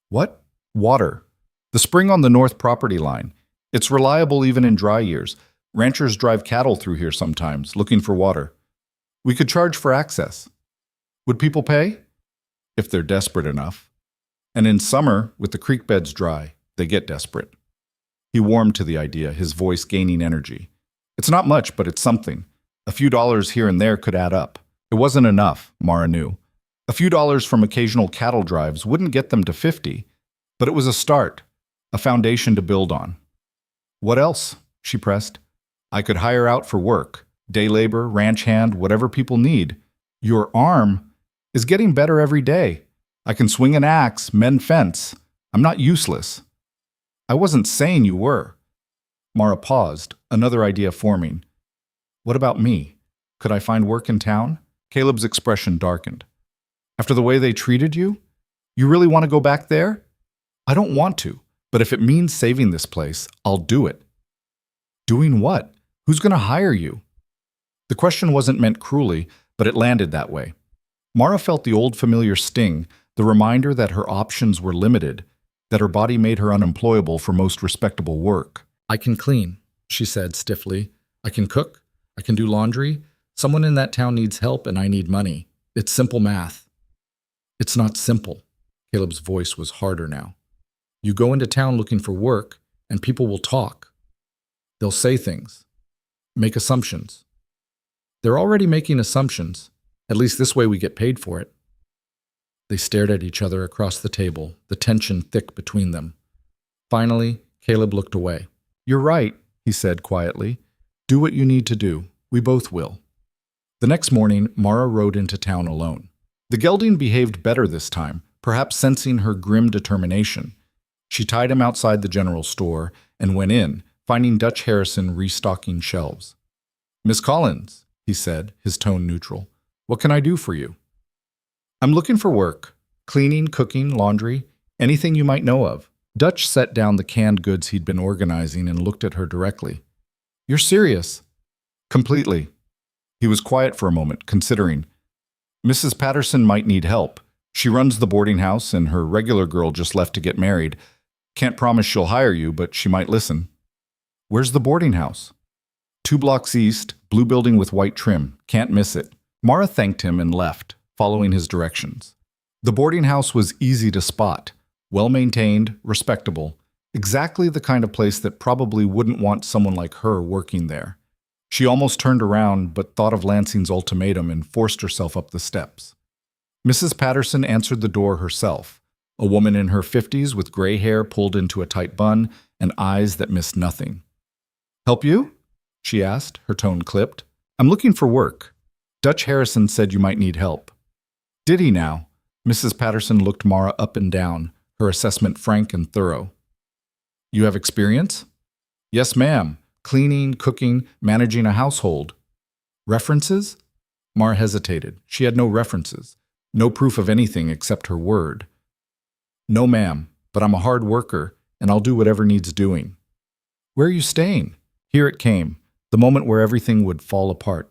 What? Water. The spring on the north property line. It's reliable even in dry years. Ranchers drive cattle through here sometimes, looking for water. We could charge for access. Would people pay? If they're desperate enough. And in summer, with the creek beds dry, they get desperate. He warmed to the idea, his voice gaining energy. It's not much, but it's something. A few dollars here and there could add up. It wasn't enough, Mara knew. A few dollars from occasional cattle drives wouldn't get them to 50, but it was a start, a foundation to build on. What else? She pressed. I could hire out for work. Day labor, ranch hand, whatever people need. Your arm is getting better every day. I can swing an axe, mend fence. I'm not useless. I wasn't saying you were. Mara paused, another idea forming. What about me? Could I find work in town? Caleb's expression darkened. After the way they treated you? You really want to go back there? I don't want to, but if it means saving this place, I'll do it. Doing what? Who's going to hire you? The question wasn't meant cruelly, but it landed that way. Mara felt the old familiar sting, the reminder that her options were limited, that her body made her unemployable for most respectable work. I can clean, she said stiffly. I can cook. I can do laundry. Someone in that town needs help and I need money. It's simple math. It's not simple. Caleb's voice was harder now. You go into town looking for work and people will talk. They'll say things, make assumptions. They're already making assumptions. At least this way we get paid for it. They stared at each other across the table, the tension thick between them. Finally, Caleb looked away. You're right, he said quietly. Do what you need to do. We both will. The next morning, Mara rode into town alone. The gelding behaved better this time, perhaps sensing her grim determination. She tied him outside the general store and went in, finding Dutch Harrison restocking shelves. Miss Collins, he said, his tone neutral. What can I do for you? I'm looking for work. Cleaning, cooking, laundry, anything you might know of. Dutch set down the canned goods he'd been organizing and looked at her directly. You're serious? Completely. He was quiet for a moment, considering. Mrs. Patterson might need help. She runs the boarding house and her regular girl just left to get married. Can't promise she'll hire you, but she might listen. Where's the boarding house? 2 blocks east, blue building with white trim. Can't miss it. Mara thanked him and left, following his directions. The boarding house was easy to spot, well-maintained, respectable, exactly the kind of place that probably wouldn't want someone like her working there. She almost turned around, but thought of Lansing's ultimatum and forced herself up the steps. Mrs. Patterson answered the door herself, a woman in her 50s with gray hair pulled into a tight bun and eyes that missed nothing. Help you? She asked, her tone clipped. I'm looking for work. Dutch Harrison said you might need help. Did he now? Mrs. Patterson looked Mara up and down, her assessment frank and thorough. You have experience? Yes, ma'am. Cleaning, cooking, managing a household. References? Mara hesitated. She had no references. No proof of anything except her word. No, ma'am, but I'm a hard worker, and I'll do whatever needs doing. Where are you staying? Here it came, the moment where everything would fall apart.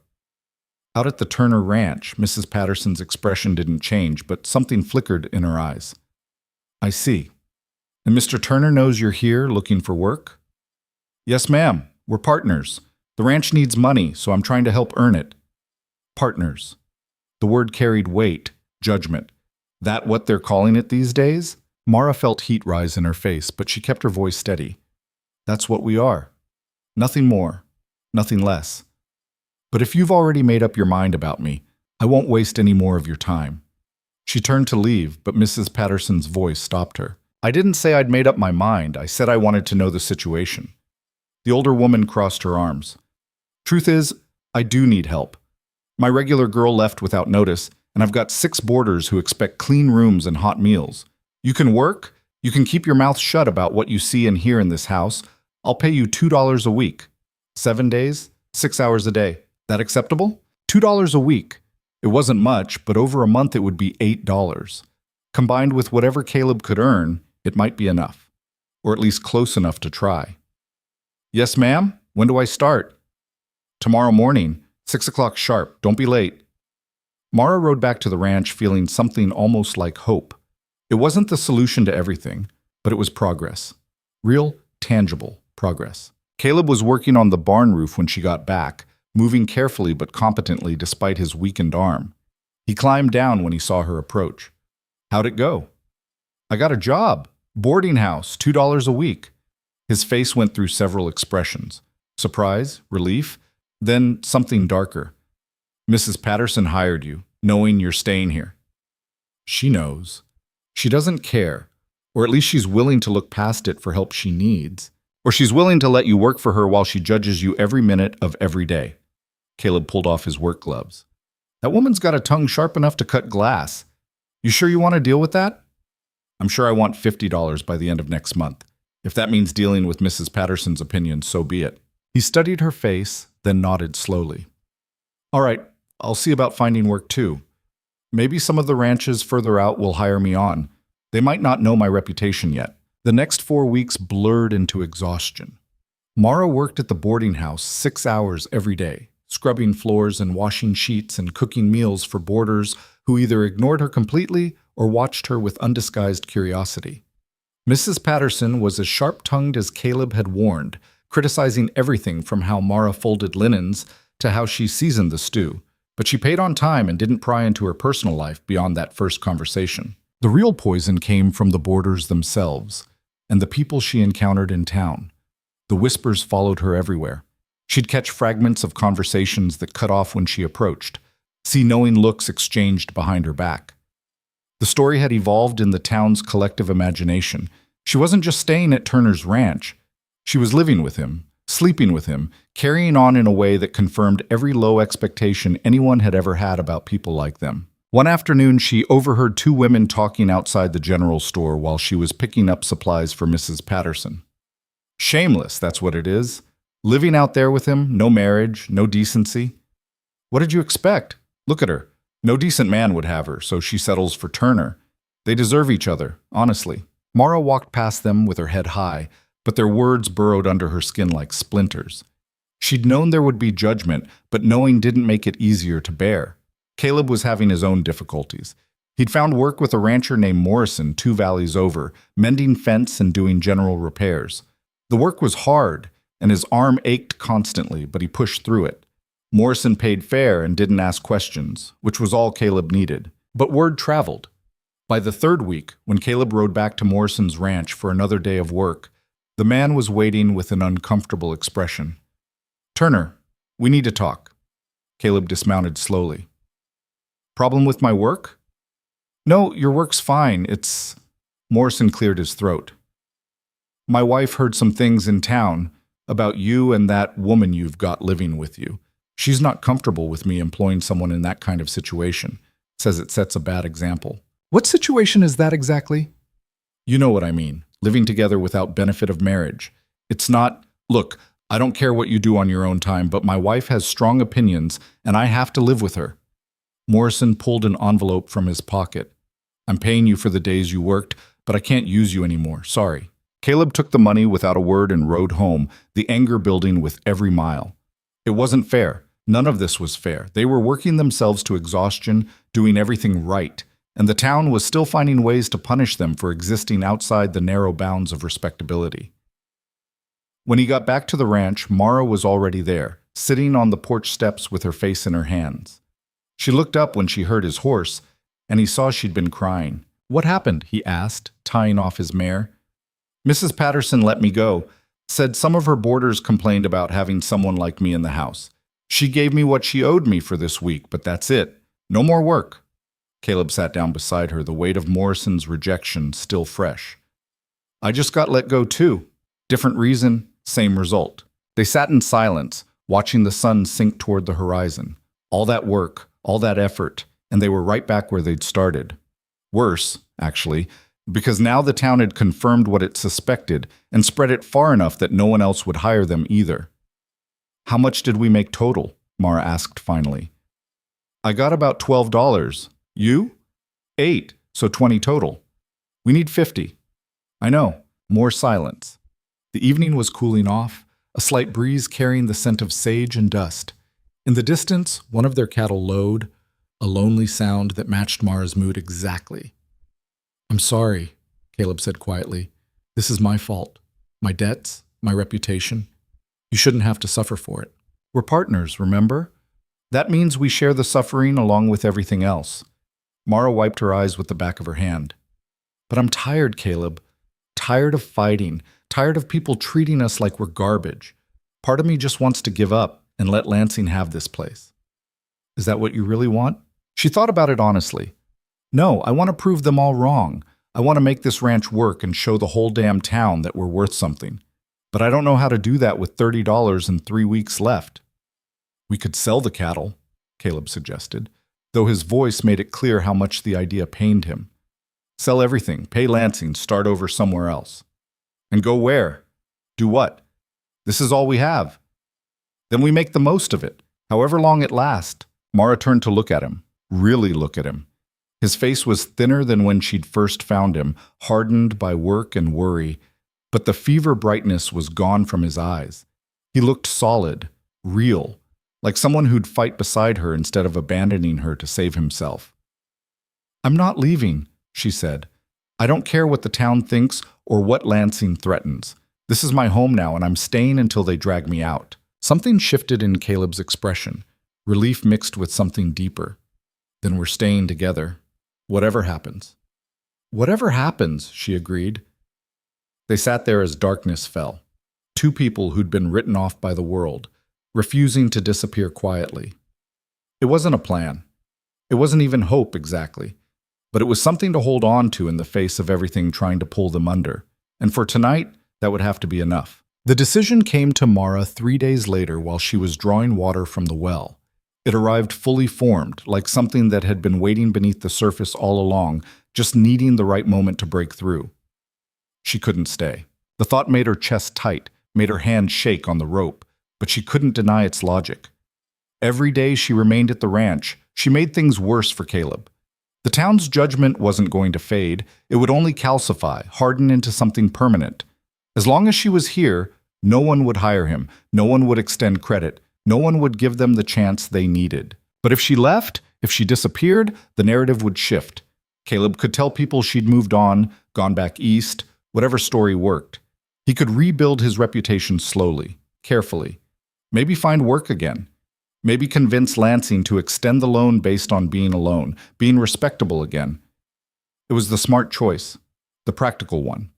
Out at the Turner Ranch, Mrs. Patterson's expression didn't change, but something flickered in her eyes. I see. And Mr. Turner knows you're here looking for work? Yes, ma'am. We're partners. The ranch needs money, so I'm trying to help earn it. Partners. The word carried weight, judgment. That what they're calling it these days? Mara felt heat rise in her face, but she kept her voice steady. That's what we are. Nothing more. Nothing less. But if you've already made up your mind about me, I won't waste any more of your time. She turned to leave, but Mrs. Patterson's voice stopped her. I didn't say I'd made up my mind. I said I wanted to know the situation. The older woman crossed her arms. Truth is, I do need help. My regular girl left without notice, and I've got 6 boarders who expect clean rooms and hot meals. You can work. You can keep your mouth shut about what you see and hear in this house. I'll pay you $2 a week. 7 days, 6 hours a day. That acceptable? $2 a week. It wasn't much, but over a month it would be $8. Combined with whatever Caleb could earn, it might be enough. Or at least close enough to try. Yes, ma'am? When do I start? Tomorrow morning, 6 o'clock sharp. Don't be late. Mara rode back to the ranch feeling something almost like hope. It wasn't the solution to everything, but it was progress. Real, tangible progress. Caleb was working on the barn roof when she got back, moving carefully but competently despite his weakened arm. He climbed down when he saw her approach. How'd it go? I got a job. Boarding house, $2 a week. His face went through several expressions. Surprise, relief, then something darker. Mrs. Patterson hired you, knowing you're staying here. She knows. She doesn't care, or at least she's willing to look past it for help she needs. Or she's willing to let you work for her while she judges you every minute of every day. Caleb pulled off his work gloves. That woman's got a tongue sharp enough to cut glass. You sure you want to deal with that? I'm sure I want $50 by the end of next month. If that means dealing with Mrs. Patterson's opinion, so be it. He studied her face, then nodded slowly. All right, I'll see about finding work too. Maybe some of the ranches further out will hire me on. They might not know my reputation yet. The next 4 weeks blurred into exhaustion. Mara worked at the boarding house 6 hours every day, scrubbing floors and washing sheets and cooking meals for boarders who either ignored her completely or watched her with undisguised curiosity. Mrs. Patterson was as sharp-tongued as Caleb had warned, criticizing everything from how Mara folded linens to how she seasoned the stew, but she paid on time and didn't pry into her personal life beyond that first conversation. The real poison came from the boarders themselves and the people she encountered in town. The whispers followed her everywhere. She'd catch fragments of conversations that cut off when she approached, see knowing looks exchanged behind her back. The story had evolved in the town's collective imagination. She wasn't just staying at Turner's ranch. She was living with him, sleeping with him, carrying on in a way that confirmed every low expectation anyone had ever had about people like them. One afternoon, she overheard 2 women talking outside the general store while she was picking up supplies for Mrs. Patterson. Shameless, that's what it is. Living out there with him, no marriage, no decency. What did you expect? Look at her. No decent man would have her, so she settles for Turner. They deserve each other, honestly. Mara walked past them with her head high, but their words burrowed under her skin like splinters. She'd known there would be judgment, but knowing didn't make it easier to bear. Caleb was having his own difficulties. He'd found work with a rancher named Morrison 2 valleys over, mending fence and doing general repairs. The work was hard, and his arm ached constantly, but he pushed through it. Morrison paid fair and didn't ask questions, which was all Caleb needed. But word traveled. By the 3rd week, when Caleb rode back to Morrison's ranch for another day of work, the man was waiting with an uncomfortable expression. "Turner, we need to talk." Caleb dismounted slowly. "Problem with my work?" "No, your work's fine. It's—" Morrison cleared his throat. "My wife heard some things in town about you and that woman you've got living with you. She's not comfortable with me employing someone in that kind of situation. Says it sets a bad example." "What situation is that exactly?" "You know what I mean. Living together without benefit of marriage. It's not, look, I don't care what you do on your own time, but my wife has strong opinions and I have to live with her." Morrison pulled an envelope from his pocket. "I'm paying you for the days you worked, but I can't use you anymore. Sorry." Caleb took the money without a word and rode home, the anger building with every mile. It wasn't fair. None of this was fair. They were working themselves to exhaustion, doing everything right, and the town was still finding ways to punish them for existing outside the narrow bounds of respectability. When he got back to the ranch, Mara was already there, sitting on the porch steps with her face in her hands. She looked up when she heard his horse, and he saw she'd been crying. "What happened?" he asked, tying off his mare. "Mrs. Patterson let me go. Said some of her boarders complained about having someone like me in the house. She gave me what she owed me for this week, but that's it. No more work." Caleb sat down beside her, the weight of Morrison's rejection still fresh. "I just got let go too. Different reason, same result." They sat in silence, watching the sun sink toward the horizon. All that work, all that effort, and they were right back where they'd started. Worse, actually, because now the town had confirmed what it suspected and spread it far enough that no one else would hire them either. "How much did we make total?" Mara asked finally. "I got about $12. You?" "8, so 20 total. We need 50. "I know." More silence. The evening was cooling off, a slight breeze carrying the scent of sage and dust. In the distance, one of their cattle lowed, a lonely sound that matched Mara's mood exactly. "I'm sorry," Caleb said quietly. "This is my fault. My debts, my reputation. You shouldn't have to suffer for it. We're partners, remember? That means we share the suffering along with everything else." Mara wiped her eyes with the back of her hand. "But I'm tired, Caleb. Tired of fighting. Tired of people treating us like we're garbage. Part of me just wants to give up and let Lansing have this place." "Is that what you really want?" She thought about it honestly. "No, I want to prove them all wrong. I want to make this ranch work and show the whole damn town that we're worth something. But I don't know how to do that with $30 and 3 weeks left. We could sell the cattle, Caleb suggested, though his voice made it clear how much the idea pained him. Sell everything, pay Lansing, start over somewhere else. And go where? Do what? This is all we have. Then we make the most of it, however long it lasts. Mara turned to look at him, really look at him. His face was thinner than when she'd first found him, hardened by work and worry, but the fever brightness was gone from his eyes. He looked solid, real, like someone who'd fight beside her instead of abandoning her to save himself. I'm not leaving, she said. I don't care what the town thinks or what Lansing threatens. This is my home now, and I'm staying until they drag me out. Something shifted in Caleb's expression, relief mixed with something deeper. Then we're staying together. Whatever happens. Whatever happens, she agreed. They sat there as darkness fell. Two people who'd been written off by the world, refusing to disappear quietly. It wasn't a plan. It wasn't even hope exactly. But it was something to hold on to in the face of everything trying to pull them under. And for tonight, that would have to be enough. The decision came to Mara 3 days later while she was drawing water from the well. It arrived fully formed, like something that had been waiting beneath the surface all along, just needing the right moment to break through. She couldn't stay. The thought made her chest tight, made her hand shake on the rope, but she couldn't deny its logic. Every day she remained at the ranch, she made things worse for Caleb. The town's judgment wasn't going to fade, it would only calcify, harden into something permanent. As long as she was here, no one would hire him, no one would extend credit, no one would give them the chance they needed. But if she left, if she disappeared, the narrative would shift. Caleb could tell people she'd moved on, gone back east, whatever story worked. He could rebuild his reputation slowly, carefully. Maybe find work again. Maybe convince Lansing to extend the loan based on being alone, being respectable again. It was the smart choice, the practical one.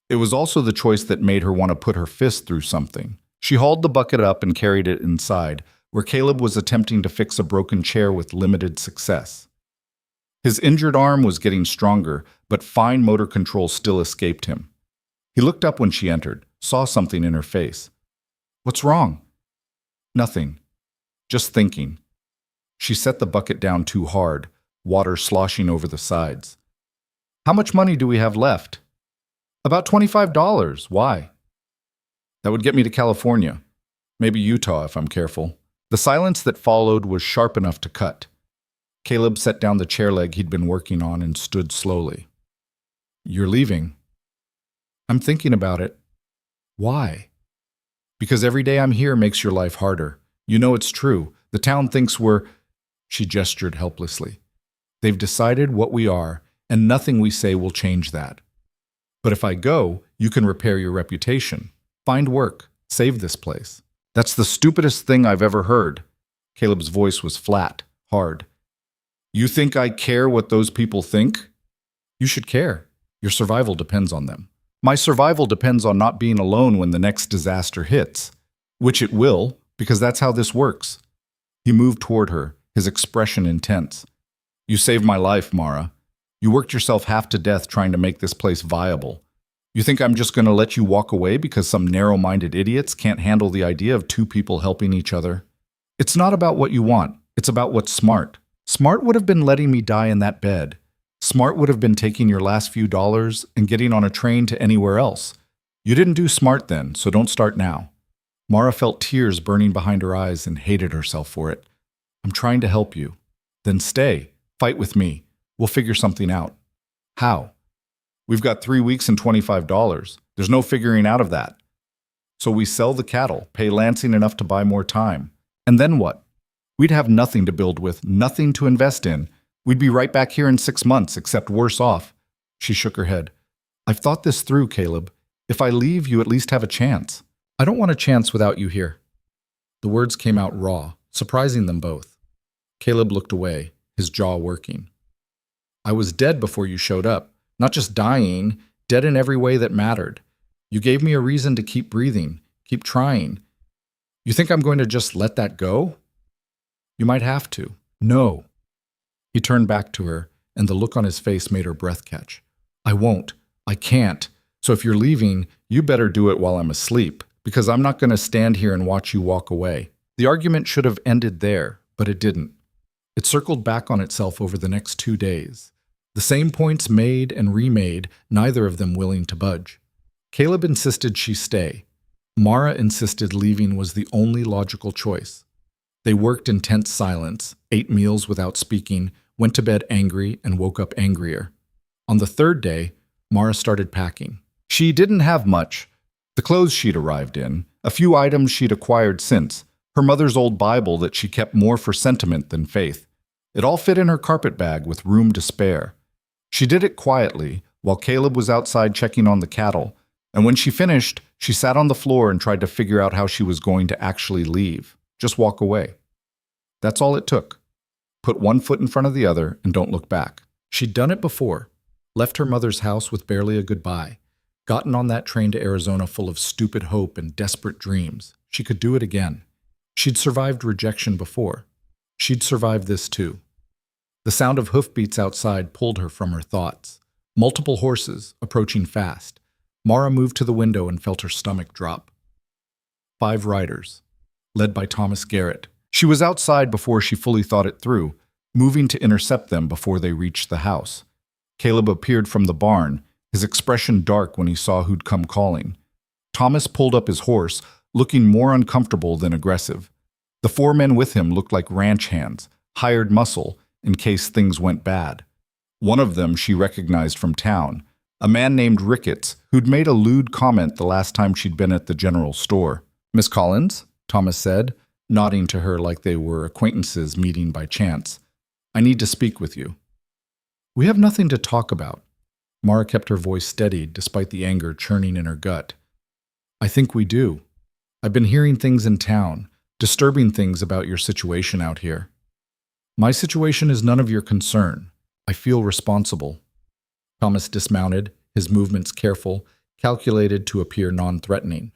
It was also the choice that made her want to put her fist through something. She hauled the bucket up and carried it inside, where Caleb was attempting to fix a broken chair with limited success. His injured arm was getting stronger, but fine motor control still escaped him. He looked up when she entered, saw something in her face. What's wrong? Nothing. Just thinking. She set the bucket down too hard, water sloshing over the sides. How much money do we have left? About $25. Why? That would get me to California. Maybe Utah if I'm careful. The silence that followed was sharp enough to cut. Caleb set down the chair leg he'd been working on and stood slowly. You're leaving. I'm thinking about it. Why? Because every day I'm here makes your life harder. You know it's true. The town thinks we're... She gestured helplessly. They've decided what we are, and nothing we say will change that. But if I go, you can repair your reputation. Find work. Save this place. That's the stupidest thing I've ever heard. Caleb's voice was flat, hard. You think I care what those people think? You should care. Your survival depends on them. My survival depends on not being alone when the next disaster hits. Which it will, because that's how this works. He moved toward her, his expression intense. You saved my life, Mara. You worked yourself half to death trying to make this place viable. You think I'm just going to let you walk away because some narrow-minded idiots can't handle the idea of two people helping each other? It's not about what you want. It's about what's smart. Smart would have been letting me die in that bed. Smart would have been taking your last few dollars and getting on a train to anywhere else. You didn't do smart then, so don't start now. Mara felt tears burning behind her eyes and hated herself for it. I'm trying to help you. Then stay. Fight with me. We'll figure something out. How? We've got 3 weeks and $25. There's no figuring out of that. So we sell the cattle, pay Lansing enough to buy more time. And then what? We'd have nothing to build with, nothing to invest in. We'd be right back here in 6 months, except worse off. She shook her head. I've thought this through, Caleb. If I leave, you at least have a chance. I don't want a chance without you here. The words came out raw, surprising them both. Caleb looked away, his jaw working. I was dead before you showed up. Not just dying, dead in every way that mattered. You gave me a reason to keep breathing, keep trying. You think I'm going to just let that go? You might have to. No. He turned back to her, and the look on his face made her breath catch. I won't. I can't. So if you're leaving, you better do it while I'm asleep, because I'm not going to stand here and watch you walk away. The argument should have ended there, but it didn't. It circled back on itself over the next 2 days. The same points made and remade, neither of them willing to budge. Caleb insisted she stay. Mara insisted leaving was the only logical choice. They worked in tense silence, ate meals without speaking, went to bed angry, and woke up angrier. On the third day, Mara started packing. She didn't have much. The clothes she'd arrived in, a few items she'd acquired since, her mother's old Bible that she kept more for sentiment than faith. It all fit in her carpet bag with room to spare. She did it quietly, while Caleb was outside checking on the cattle, and when she finished, she sat on the floor and tried to figure out how she was going to actually leave. Just walk away. That's all it took. Put one foot in front of the other and don't look back. She'd done it before. Left her mother's house with barely a goodbye. Gotten on that train to Arizona full of stupid hope and desperate dreams. She could do it again. She'd survived rejection before. She'd survive this too. The sound of hoofbeats outside pulled her from her thoughts. Multiple horses, approaching fast. Mara moved to the window and felt her stomach drop. 5 riders, led by Thomas Garrett. She was outside before she fully thought it through, moving to intercept them before they reached the house. Caleb appeared from the barn, his expression dark when he saw who'd come calling. Thomas pulled up his horse, looking more uncomfortable than aggressive. The 4 men with him looked like ranch hands, hired muscle, in case things went bad. One of them she recognized from town, a man named Ricketts, who'd made a lewd comment the last time she'd been at the general store. "Miss Collins?" Thomas said, nodding to her like they were acquaintances meeting by chance. "I need to speak with you." "We have nothing to talk about." Mara kept her voice steady despite the anger churning in her gut. "I think we do. I've been hearing things in town, disturbing things about your situation out here." "My situation is none of your concern. I feel responsible." Thomas dismounted, his movements careful, calculated to appear non-threatening.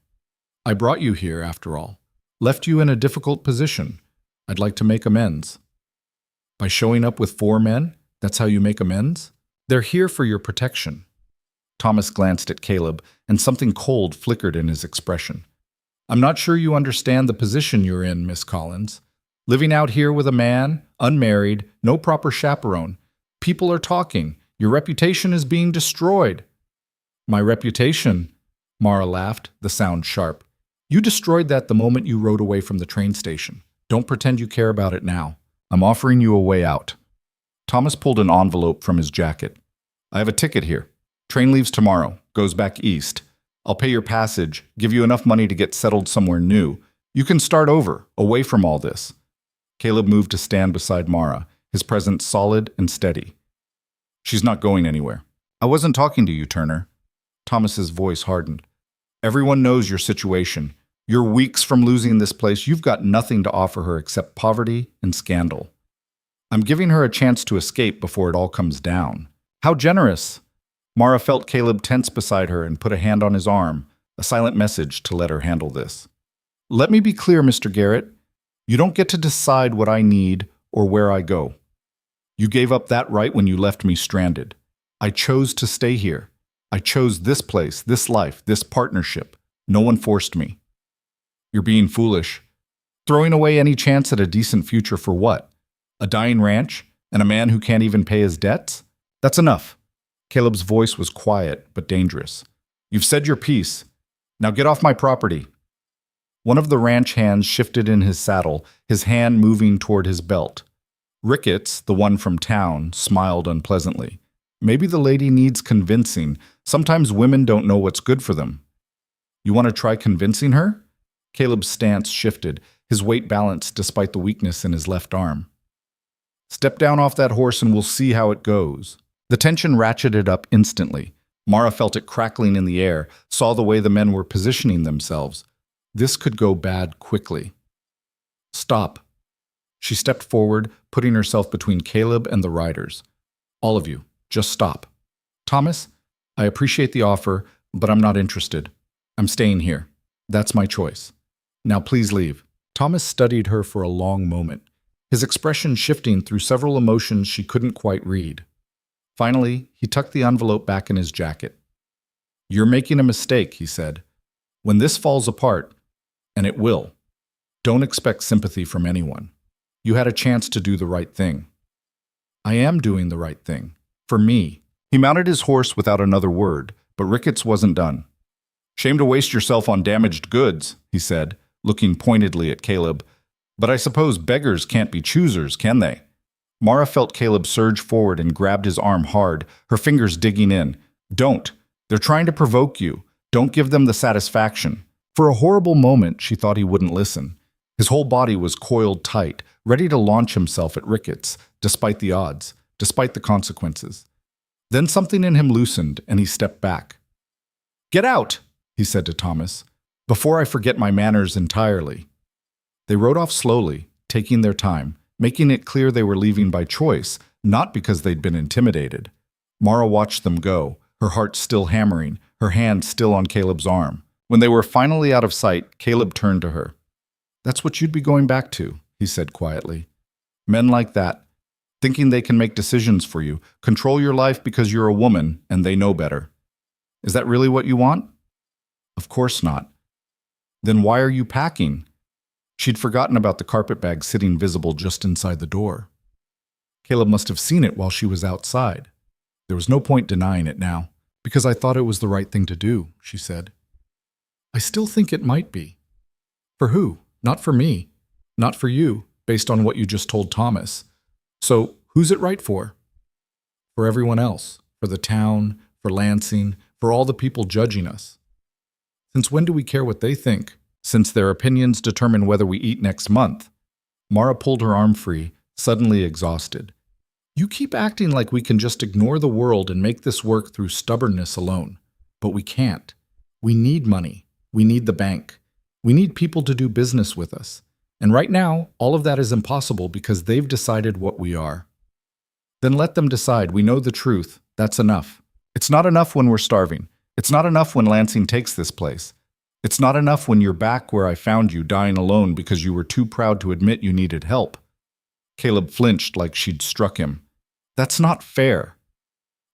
"I brought you here, after all. Left you in a difficult position. I'd like to make amends." "By showing up with 4 men? That's how you make amends?" "They're here for your protection." Thomas glanced at Caleb, and something cold flickered in his expression. "I'm not sure you understand the position you're in, Miss Collins. Living out here with a man, unmarried, no proper chaperone. People are talking. Your reputation is being destroyed." "My reputation?" Mara laughed, the sound sharp. "You destroyed that the moment you rode away from the train station. Don't pretend you care about it now. I'm offering you a way out." Thomas pulled an envelope from his jacket. "I have a ticket here. Train leaves tomorrow, goes back east. I'll pay your passage, give you enough money to get settled somewhere new. You can start over, away from all this." Caleb moved to stand beside Mara, his presence solid and steady. "She's not going anywhere." "I wasn't talking to you, Turner." Thomas's voice hardened. "Everyone knows your situation. You're weeks from losing this place. You've got nothing to offer her except poverty and scandal. I'm giving her a chance to escape before it all comes down." "How generous!" Mara felt Caleb tense beside her and put a hand on his arm, a silent message to let her handle this. "Let me be clear, Mr. Garrett. You don't get to decide what I need or where I go. You gave up that right when you left me stranded. I chose to stay here. I chose this place, this life, this partnership. No one forced me." "You're being foolish. Throwing away any chance at a decent future for what? A dying ranch? And a man who can't even pay his debts? That's enough." Caleb's voice was quiet but dangerous. "You've said your piece. Now get off my property." One of the ranch hands shifted in his saddle, his hand moving toward his belt. Ricketts, the one from town, smiled unpleasantly. "Maybe the lady needs convincing. Sometimes women don't know what's good for them." "You want to try convincing her?" Caleb's stance shifted, his weight balanced despite the weakness in his left arm. "Step down off that horse and we'll see how it goes." The tension ratcheted up instantly. Mara felt it crackling in the air, saw the way the men were positioning themselves. This could go bad quickly. "Stop." She stepped forward, putting herself between Caleb and the riders. "All of you, just stop. Thomas, I appreciate the offer, but I'm not interested. I'm staying here. That's my choice. Now please leave." Thomas studied her for a long moment, his expression shifting through several emotions she couldn't quite read. Finally, he tucked the envelope back in his jacket. You're making a mistake, he said. When this falls apart, and it will, don't expect sympathy from anyone. You had a chance to do the right thing. I am doing the right thing. For me. He mounted his horse without another word, but Ricketts wasn't done. Shame to waste yourself on damaged goods, he said, looking pointedly at Caleb. But I suppose beggars can't be choosers, can they? Mara felt Caleb surge forward and grabbed his arm hard, her fingers digging in. Don't. They're trying to provoke you. Don't give them the satisfaction. For a horrible moment, she thought he wouldn't listen. His whole body was coiled tight, ready to launch himself at Ricketts, despite the odds, despite the consequences. Then something in him loosened, and he stepped back. Get out, he said to Thomas, before I forget my manners entirely. They rode off slowly, taking their time, making it clear they were leaving by choice, not because they'd been intimidated. Mara watched them go, her heart still hammering, her hand still on Caleb's arm. When they were finally out of sight, Caleb turned to her. That's what you'd be going back to, he said quietly. Men like that, thinking they can make decisions for you, control your life because you're a woman and they know better. Is that really what you want? Of course not. Then why are you packing? She'd forgotten about the carpet bag sitting visible just inside the door. Caleb must have seen it while she was outside. There was no point denying it now, because I thought it was the right thing to do, she said. I still think it might be. For who? Not for me. Not for you, based on what you just told Thomas. So, who's it right for? For everyone else. For the town, for Lansing, for all the people judging us. Since when do we care what they think? Since their opinions determine whether we eat next month. Mara pulled her arm free, suddenly exhausted. You keep acting like we can just ignore the world and make this work through stubbornness alone. But we can't. We need money. We need the bank. We need people to do business with us. And right now, all of that is impossible because they've decided what we are. Then let them decide. We know the truth. That's enough. It's not enough when we're starving. It's not enough when Lansing takes this place. It's not enough when you're back where I found you dying alone because you were too proud to admit you needed help. Caleb flinched like she'd struck him. That's not fair.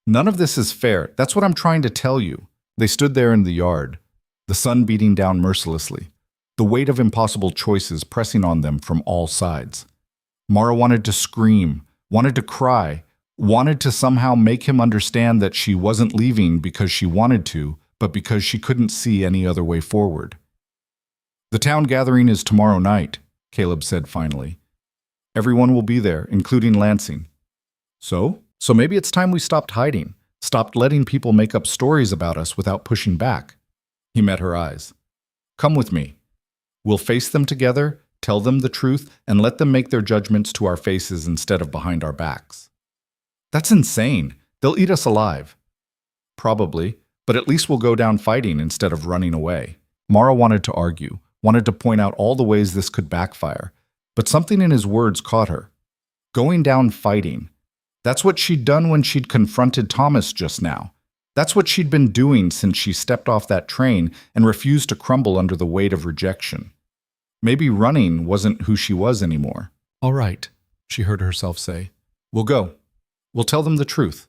None of this is fair. That's what I'm trying to tell you. They stood there in the yard, the sun beating down mercilessly, the weight of impossible choices pressing on them from all sides. Mara wanted to scream, wanted to cry, wanted to somehow make him understand that she wasn't leaving because she wanted to, but because she couldn't see any other way forward. The town gathering is tomorrow night, Caleb said finally. Everyone will be there, including Lansing. So maybe it's time we stopped hiding, stopped letting people make up stories about us without pushing back. He met her eyes. Come with me. We'll face them together, tell them the truth, and let them make their judgments to our faces instead of behind our backs. That's insane. They'll eat us alive. Probably, but at least we'll go down fighting instead of running away. Mara wanted to argue, wanted to point out all the ways this could backfire, but something in his words caught her. Going down fighting. That's what she'd done when she'd confronted Thomas just now. That's what she'd been doing since she stepped off that train and refused to crumble under the weight of rejection. Maybe running wasn't who she was anymore. All right, she heard herself say. We'll go. We'll tell them the truth.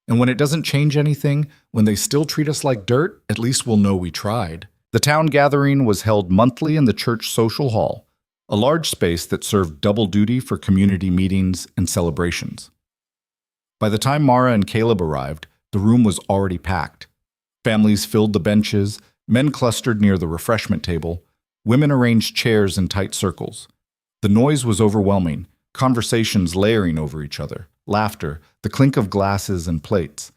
And when it doesn't change anything, when they still treat us like dirt, at least we'll know we tried. The town gathering was held monthly in the church social hall, a large space that served double duty for community meetings and celebrations. By the time Mara and Caleb arrived, the room was already packed. Families filled the benches, men clustered near the refreshment table, women arranged chairs in tight circles. The noise was overwhelming, conversations layering over each other, laughter, the clink of glasses and plates.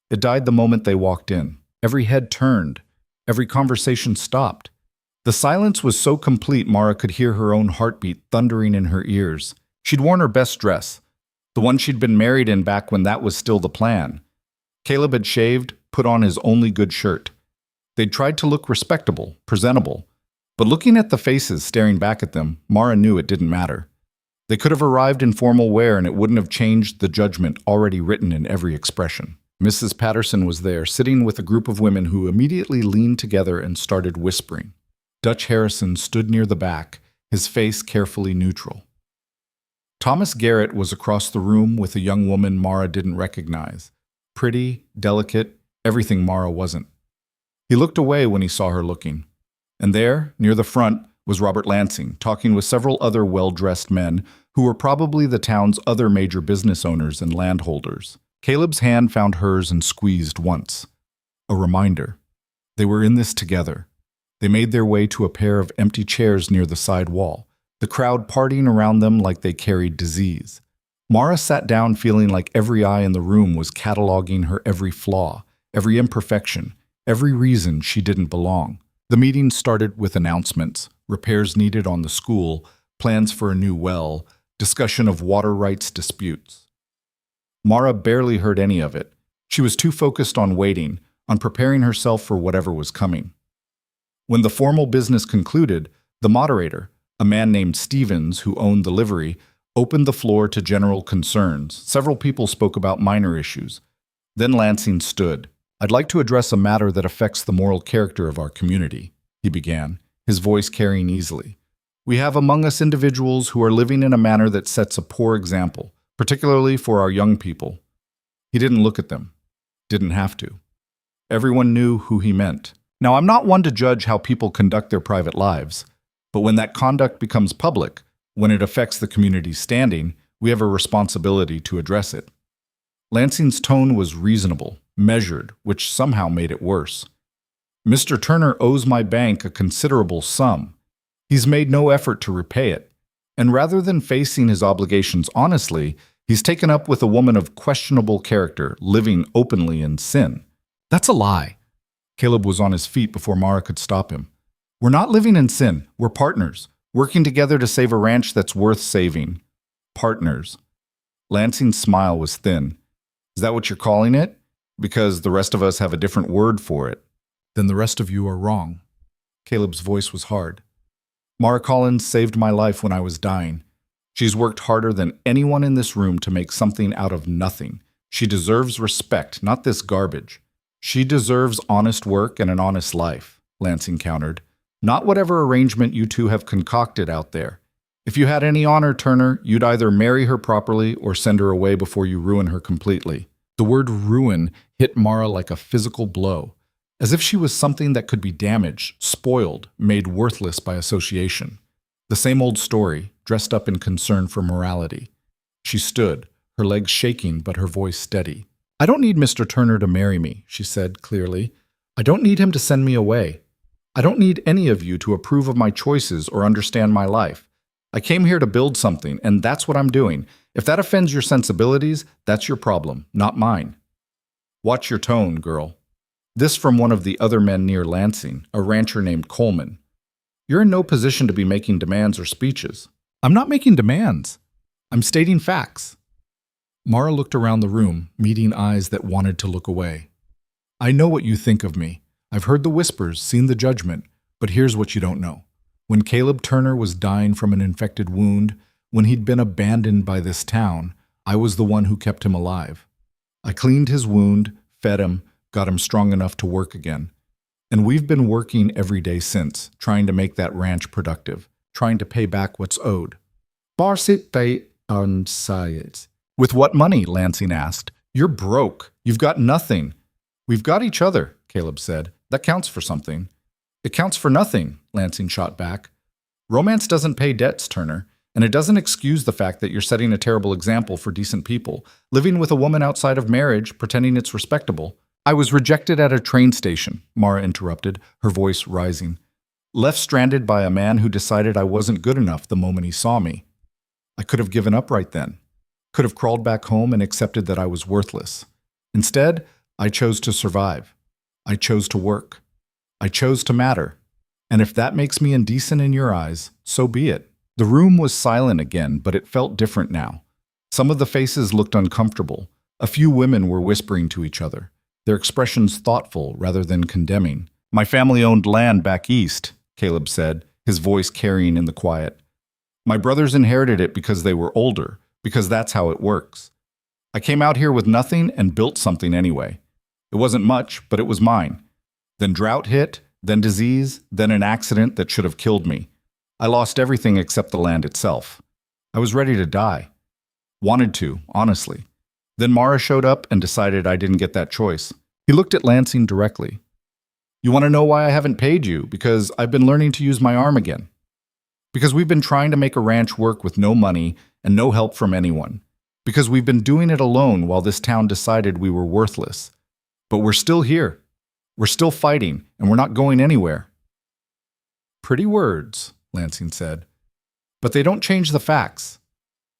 It died the moment they walked in. Every head turned. Every conversation stopped. The silence was so complete Mara could hear her own heartbeat thundering in her ears. She'd worn her best dress, the one she'd been married in back when that was still the plan. Caleb had shaved, put on his only good shirt. They'd tried to look respectable, presentable. But looking at the faces staring back at them, Mara knew it didn't matter. They could have arrived in formal wear and it wouldn't have changed the judgment already written in every expression. Mrs. Patterson was there, sitting with a group of women who immediately leaned together and started whispering. Dutch Harrison stood near the back, his face carefully neutral. Thomas Garrett was across the room with a young woman Mara didn't recognize. Pretty, delicate, everything Mara wasn't. He looked away when he saw her looking. And there, near the front, was Robert Lansing, talking with several other well-dressed men who were probably the town's other major business owners and landholders. Caleb's hand found hers and squeezed once. A reminder. They were in this together. They made their way to a pair of empty chairs near the side wall, the crowd partying around them like they carried disease. Mara sat down feeling like every eye in the room was cataloging her every flaw, every imperfection, every reason she didn't belong. The meeting started with announcements, repairs needed on the school, plans for a new well, discussion of water rights disputes. Mara barely heard any of it. She was too focused on waiting, on preparing herself for whatever was coming. When the formal business concluded, the moderator, a man named Stevens who owned the livery, opened the floor to general concerns. Several people spoke about minor issues. Then Lansing stood. "I'd like to address a matter that affects the moral character of our community," he began, his voice carrying easily. "We have among us individuals who are living in a manner that sets a poor example, particularly for our young people." He didn't look at them. Didn't have to. Everyone knew who he meant. Now, I'm not one to judge how people conduct their private lives, but when that conduct becomes public, when it affects the community's standing, we have a responsibility to address it. Lansing's tone was reasonable, measured, which somehow made it worse. "Mr. Turner owes my bank a considerable sum. He's made no effort to repay it, and rather than facing his obligations honestly, he's taken up with a woman of questionable character, living openly in sin." "That's a lie." Caleb was on his feet before Mara could stop him. "We're not living in sin. We're partners, working together to save a ranch that's worth saving." Partners. Lansing's smile was thin. "Is that what you're calling it? Because the rest of us have a different word for it." "Then the rest of you are wrong." Caleb's voice was hard. "Mara Collins saved my life when I was dying. She's worked harder than anyone in this room to make something out of nothing. She deserves respect, not this garbage." "She deserves honest work and an honest life," Lansing countered. "Not whatever arrangement you two have concocted out there. If you had any honor, Turner, you'd either marry her properly or send her away before you ruin her completely." The word ruin hit Mara like a physical blow, as if she was something that could be damaged, spoiled, made worthless by association. The same old story, dressed up in concern for morality. She stood, her legs shaking but her voice steady. "I don't need Mr. Turner to marry me," she said clearly. "I don't need him to send me away. I don't need any of you to approve of my choices or understand my life. I came here to build something, and that's what I'm doing. If that offends your sensibilities, that's your problem, not mine." "Watch your tone, girl." This from one of the other men near Lansing, a rancher named Coleman. "You're in no position to be making demands or speeches." "I'm not making demands. I'm stating facts." Mara looked around the room, meeting eyes that wanted to look away. "I know what you think of me. I've heard the whispers, seen the judgment, but here's what you don't know. When Caleb Turner was dying from an infected wound, when he'd been abandoned by this town, I was the one who kept him alive. I cleaned his wound, fed him, got him strong enough to work again. And we've been working every day since, trying to make that ranch productive, trying to pay back what's owed." "Barsit they unsayed." "With what money?" Lansing asked. "You're broke. You've got nothing." "We've got each other," Caleb said. "That counts for something." "It counts for nothing," Lansing shot back. "Romance doesn't pay debts, Turner, and it doesn't excuse the fact that you're setting a terrible example for decent people, living with a woman outside of marriage, pretending it's respectable." "I was rejected at a train station," Mara interrupted, her voice rising. "Left stranded by a man who decided I wasn't good enough the moment he saw me. I could have given up right then. Could have crawled back home and accepted that I was worthless. Instead, I chose to survive. I chose to work. I chose to matter. And if that makes me indecent in your eyes, so be it." The room was silent again, but it felt different now. Some of the faces looked uncomfortable. A few women were whispering to each other, their expressions thoughtful rather than condemning. "My family owned land back east," Caleb said, his voice carrying in the quiet. "My brothers inherited it because they were older, because that's how it works. I came out here with nothing and built something anyway. It wasn't much, but it was mine. Then drought hit, then disease, then an accident that should have killed me. I lost everything except the land itself. I was ready to die. Wanted to, honestly. Then Mara showed up and decided I didn't get that choice." He looked at Lansing directly. You want to know why I haven't paid you? Because I've been learning to use my arm again. Because we've been trying to make a ranch work with no money and no help from anyone. Because we've been doing it alone while this town decided we were worthless. But we're still here. We're still fighting, and we're not going anywhere." "Pretty words," Lansing said. "But they don't change the facts.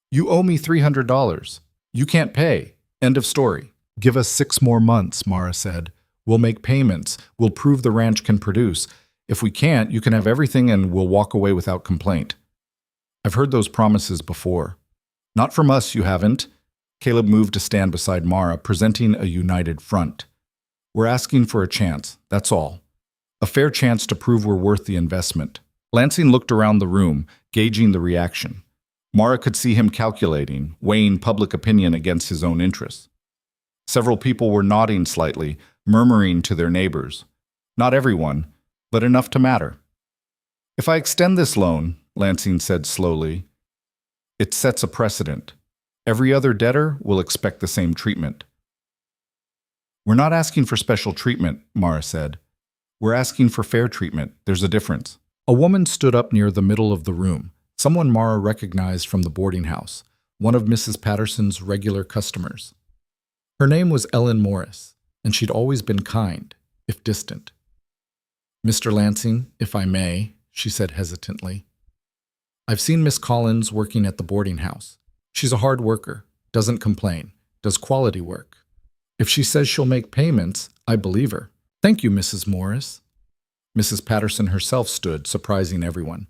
You owe me $300. You can't pay. End of story." "Give us 6 more months," Mara said. "We'll make payments. We'll prove the ranch can produce. If we can't, you can have everything and we'll walk away without complaint." "I've heard those promises before." "Not from us, you haven't." Caleb moved to stand beside Mara, presenting a united front. "We're asking for a chance, that's all. A fair chance to prove we're worth the investment." Lansing looked around the room, gauging the reaction. Mara could see him calculating, weighing public opinion against his own interests. Several people were nodding slightly, murmuring to their neighbors. Not everyone, but enough to matter. "If I extend this loan," Lansing said slowly, "it sets a precedent. Every other debtor will expect the same treatment." "We're not asking for special treatment," Mara said. "We're asking for fair treatment. There's a difference." A woman stood up near the middle of the room, someone Mara recognized from the boarding house, one of Mrs. Patterson's regular customers. Her name was Ellen Morris, and she'd always been kind, if distant. "Mr. Lansing, if I may," she said hesitantly. "I've seen Miss Collins working at the boarding house. She's a hard worker, doesn't complain, does quality work. If she says she'll make payments, I believe her." "Thank you, Mrs. Morris." Mrs. Patterson herself stood, surprising everyone.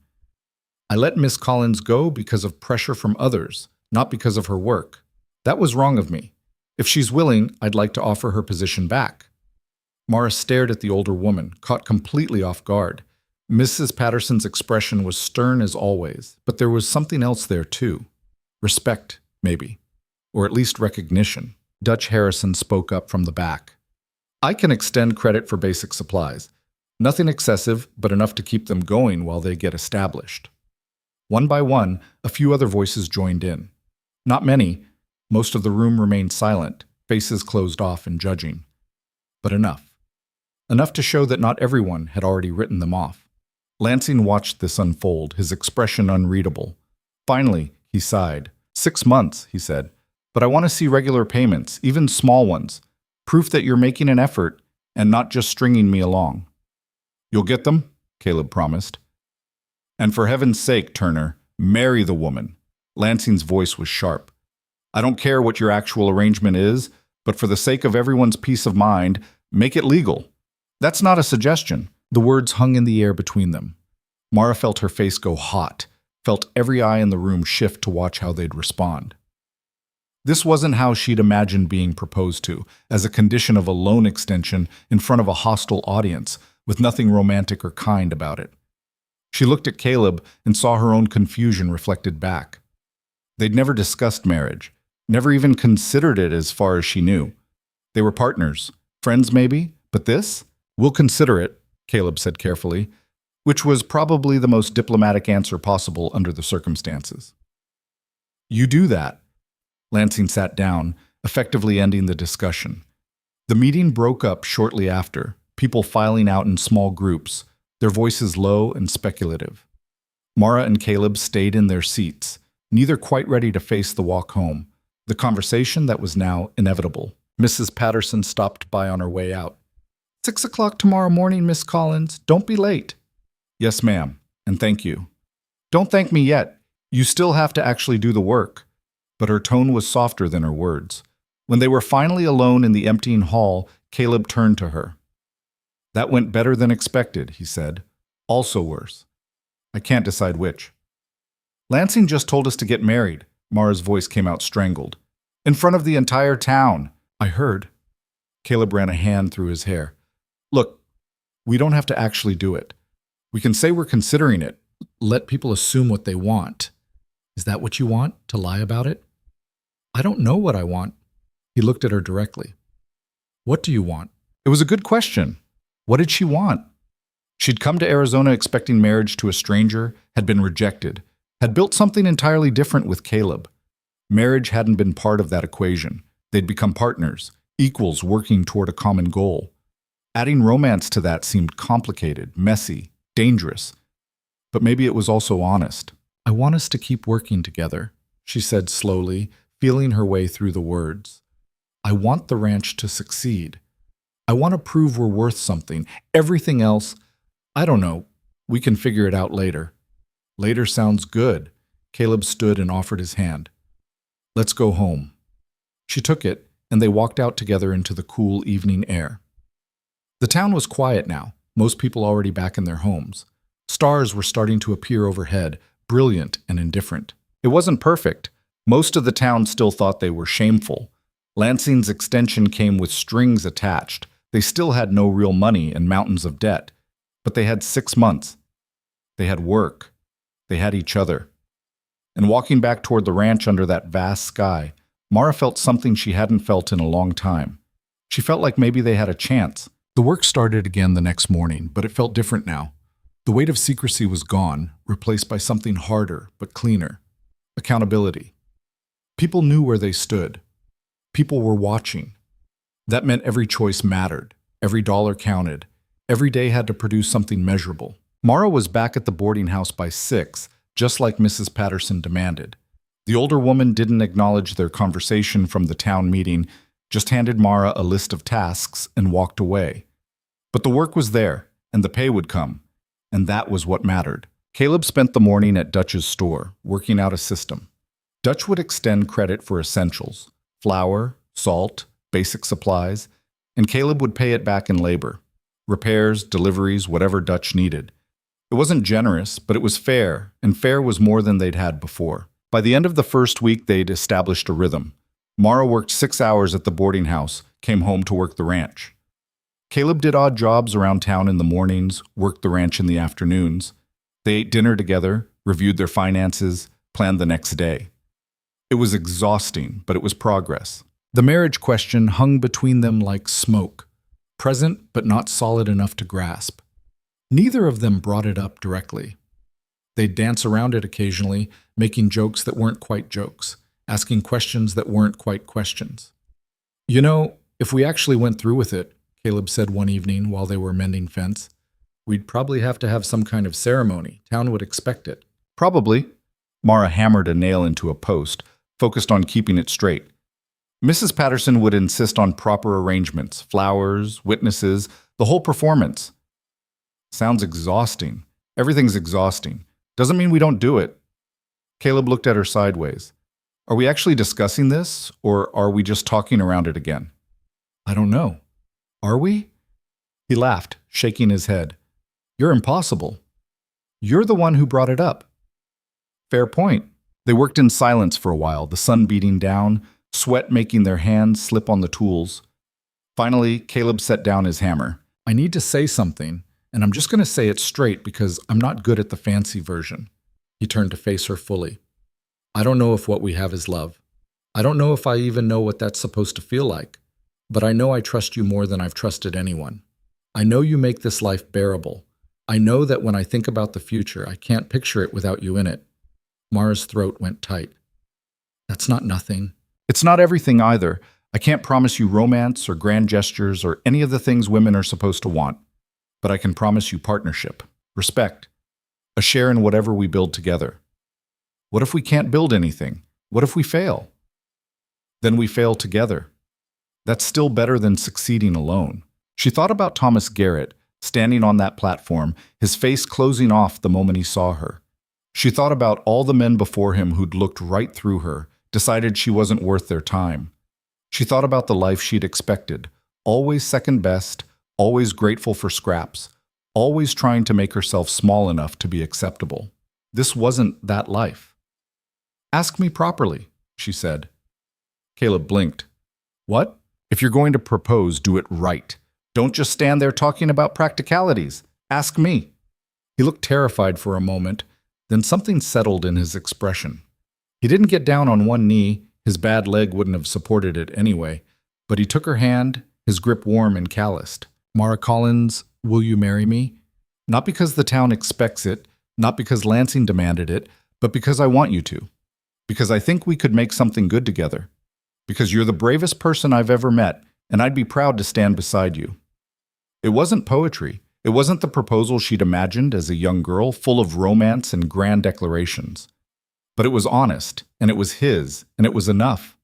"I let Miss Collins go because of pressure from others, not because of her work. That was wrong of me. If she's willing, I'd like to offer her position back." Mara stared at the older woman, caught completely off guard. Mrs. Patterson's expression was stern as always, but there was something else there too. Respect, maybe. Or at least recognition. Dutch Harrison spoke up from the back. "I can extend credit for basic supplies. Nothing excessive, but enough to keep them going while they get established." One by one, a few other voices joined in. Not many. Most of the room remained silent, faces closed off and judging. But enough. Enough to show that not everyone had already written them off. Lansing watched this unfold, his expression unreadable. Finally, he sighed. 6 months, he said. "But I want to see regular payments, even small ones. Proof that you're making an effort and not just stringing me along." "You'll get them," Caleb promised. "And for heaven's sake, Turner, marry the woman." Lansing's voice was sharp. "I don't care what your actual arrangement is, but for the sake of everyone's peace of mind, make it legal." "That's not a suggestion." The words hung in the air between them. Mara felt her face go hot, felt every eye in the room shift to watch how they'd respond. This wasn't how she'd imagined being proposed to, as a condition of a loan extension in front of a hostile audience, with nothing romantic or kind about it. She looked at Caleb and saw her own confusion reflected back. They'd never discussed marriage, never even considered it as far as she knew. They were partners, friends maybe, but this? "We'll consider it," Caleb said carefully, which was probably the most diplomatic answer possible under the circumstances. "You do that." Lansing sat down, effectively ending the discussion. The meeting broke up shortly after, people filing out in small groups, their voices low and speculative. Mara and Caleb stayed in their seats, neither quite ready to face the walk home, the conversation that was now inevitable. Mrs. Patterson stopped by on her way out. 6 o'clock tomorrow morning, Miss Collins. Don't be late." "Yes, ma'am, and thank you." "Don't thank me yet. You still have to actually do the work." But her tone was softer than her words. When they were finally alone in the emptying hall, Caleb turned to her. "That went better than expected," he said. "Also worse. I can't decide which." "Lansing just told us to get married." Mara's voice came out strangled. "In front of the entire town." "I heard." Caleb ran a hand through his hair. "Look, we don't have to actually do it. We can say we're considering it. Let people assume what they want." "Is that what you want, to lie about it?" "I don't know what I want." He looked at her directly. "What do you want?" It was a good question. What did she want? She'd come to Arizona expecting marriage to a stranger, had been rejected, had built something entirely different with Caleb. Marriage hadn't been part of that equation. They'd become partners, equals working toward a common goal. Adding romance to that seemed complicated, messy, dangerous. But maybe it was also honest. I want us to keep working together, she said slowly, feeling her way through the words. I want the ranch to succeed. I want to prove we're worth something. Everything else, I don't know. We can figure it out later. Later sounds good. Caleb stood and offered his hand. Let's go home. She took it, and they walked out together into the cool evening air. The town was quiet now, most people already back in their homes. Stars were starting to appear overhead, brilliant and indifferent. It wasn't perfect. Most of the town still thought they were shameful. Lansing's extension came with strings attached. They still had no real money and mountains of debt. But they had 6 months. They had work. They had each other. And walking back toward the ranch under that vast sky, Mara felt something she hadn't felt in a long time. She felt like maybe they had a chance. The work started again the next morning, but it felt different now. The weight of secrecy was gone, replaced by something harder but cleaner. Accountability. People knew where they stood. People were watching. That meant every choice mattered. Every dollar counted. Every day had to produce something measurable. Mara was back at the boarding house by 6, just like Mrs. Patterson demanded. The older woman didn't acknowledge their conversation from the town meeting, just handed Mara a list of tasks and walked away. But the work was there, and the pay would come. And that was what mattered. Caleb spent the morning at Dutch's store, working out a system. Dutch would extend credit for essentials, flour, salt, basic supplies, and Caleb would pay it back in labor. Repairs, deliveries, whatever Dutch needed. It wasn't generous, but it was fair, and fair was more than they'd had before. By the end of the first week, they'd established a rhythm. Mara worked 6 hours at the boarding house, came home to work the ranch. Caleb did odd jobs around town in the mornings, worked the ranch in the afternoons. They ate dinner together, reviewed their finances, planned the next day. It was exhausting, but it was progress. The marriage question hung between them like smoke, present but not solid enough to grasp. Neither of them brought it up directly. They'd dance around it occasionally, making jokes that weren't quite jokes, asking questions that weren't quite questions. You know, if we actually went through with it, Caleb said one evening while they were mending fence, we'd probably have to have some kind of ceremony. Town would expect it. Probably. Mara hammered a nail into a post, focused on keeping it straight. Mrs. Patterson would insist on proper arrangements, flowers, witnesses, the whole performance. Sounds exhausting. Everything's exhausting. Doesn't mean we don't do it. Caleb looked at her sideways. Are we actually discussing this, or are we just talking around it again? I don't know. Are we? He laughed, shaking his head. You're impossible. You're the one who brought it up. Fair point. They worked in silence for a while, the sun beating down, sweat making their hands slip on the tools. Finally, Caleb set down his hammer. I need to say something, and I'm just going to say it straight because I'm not good at the fancy version. He turned to face her fully. I don't know if what we have is love. I don't know if I even know what that's supposed to feel like. But I know I trust you more than I've trusted anyone. I know you make this life bearable. I know that when I think about the future, I can't picture it without you in it. Mara's throat went tight. That's not nothing. It's not everything either. I can't promise you romance or grand gestures or any of the things women are supposed to want. But I can promise you partnership, respect, a share in whatever we build together. What if we can't build anything? What if we fail? Then we fail together. That's still better than succeeding alone. She thought about Thomas Garrett, standing on that platform, his face closing off the moment he saw her. She thought about all the men before him who'd looked right through her, decided she wasn't worth their time. She thought about the life she'd expected, always second best, always grateful for scraps, always trying to make herself small enough to be acceptable. This wasn't that life. Ask me properly, she said. Caleb blinked. What? If you're going to propose, do it right. Don't just stand there talking about practicalities. Ask me. He looked terrified for a moment, then something settled in his expression. He didn't get down on one knee, his bad leg wouldn't have supported it anyway, but he took her hand, his grip warm and calloused. Mara Collins, will you marry me? Not because the town expects it, not because Lansing demanded it, but because I want you to. Because I think we could make something good together. Because you're the bravest person I've ever met, and I'd be proud to stand beside you. It wasn't poetry. It wasn't the proposal she'd imagined as a young girl, full of romance and grand declarations. But it was honest, and it was his, and it was enough.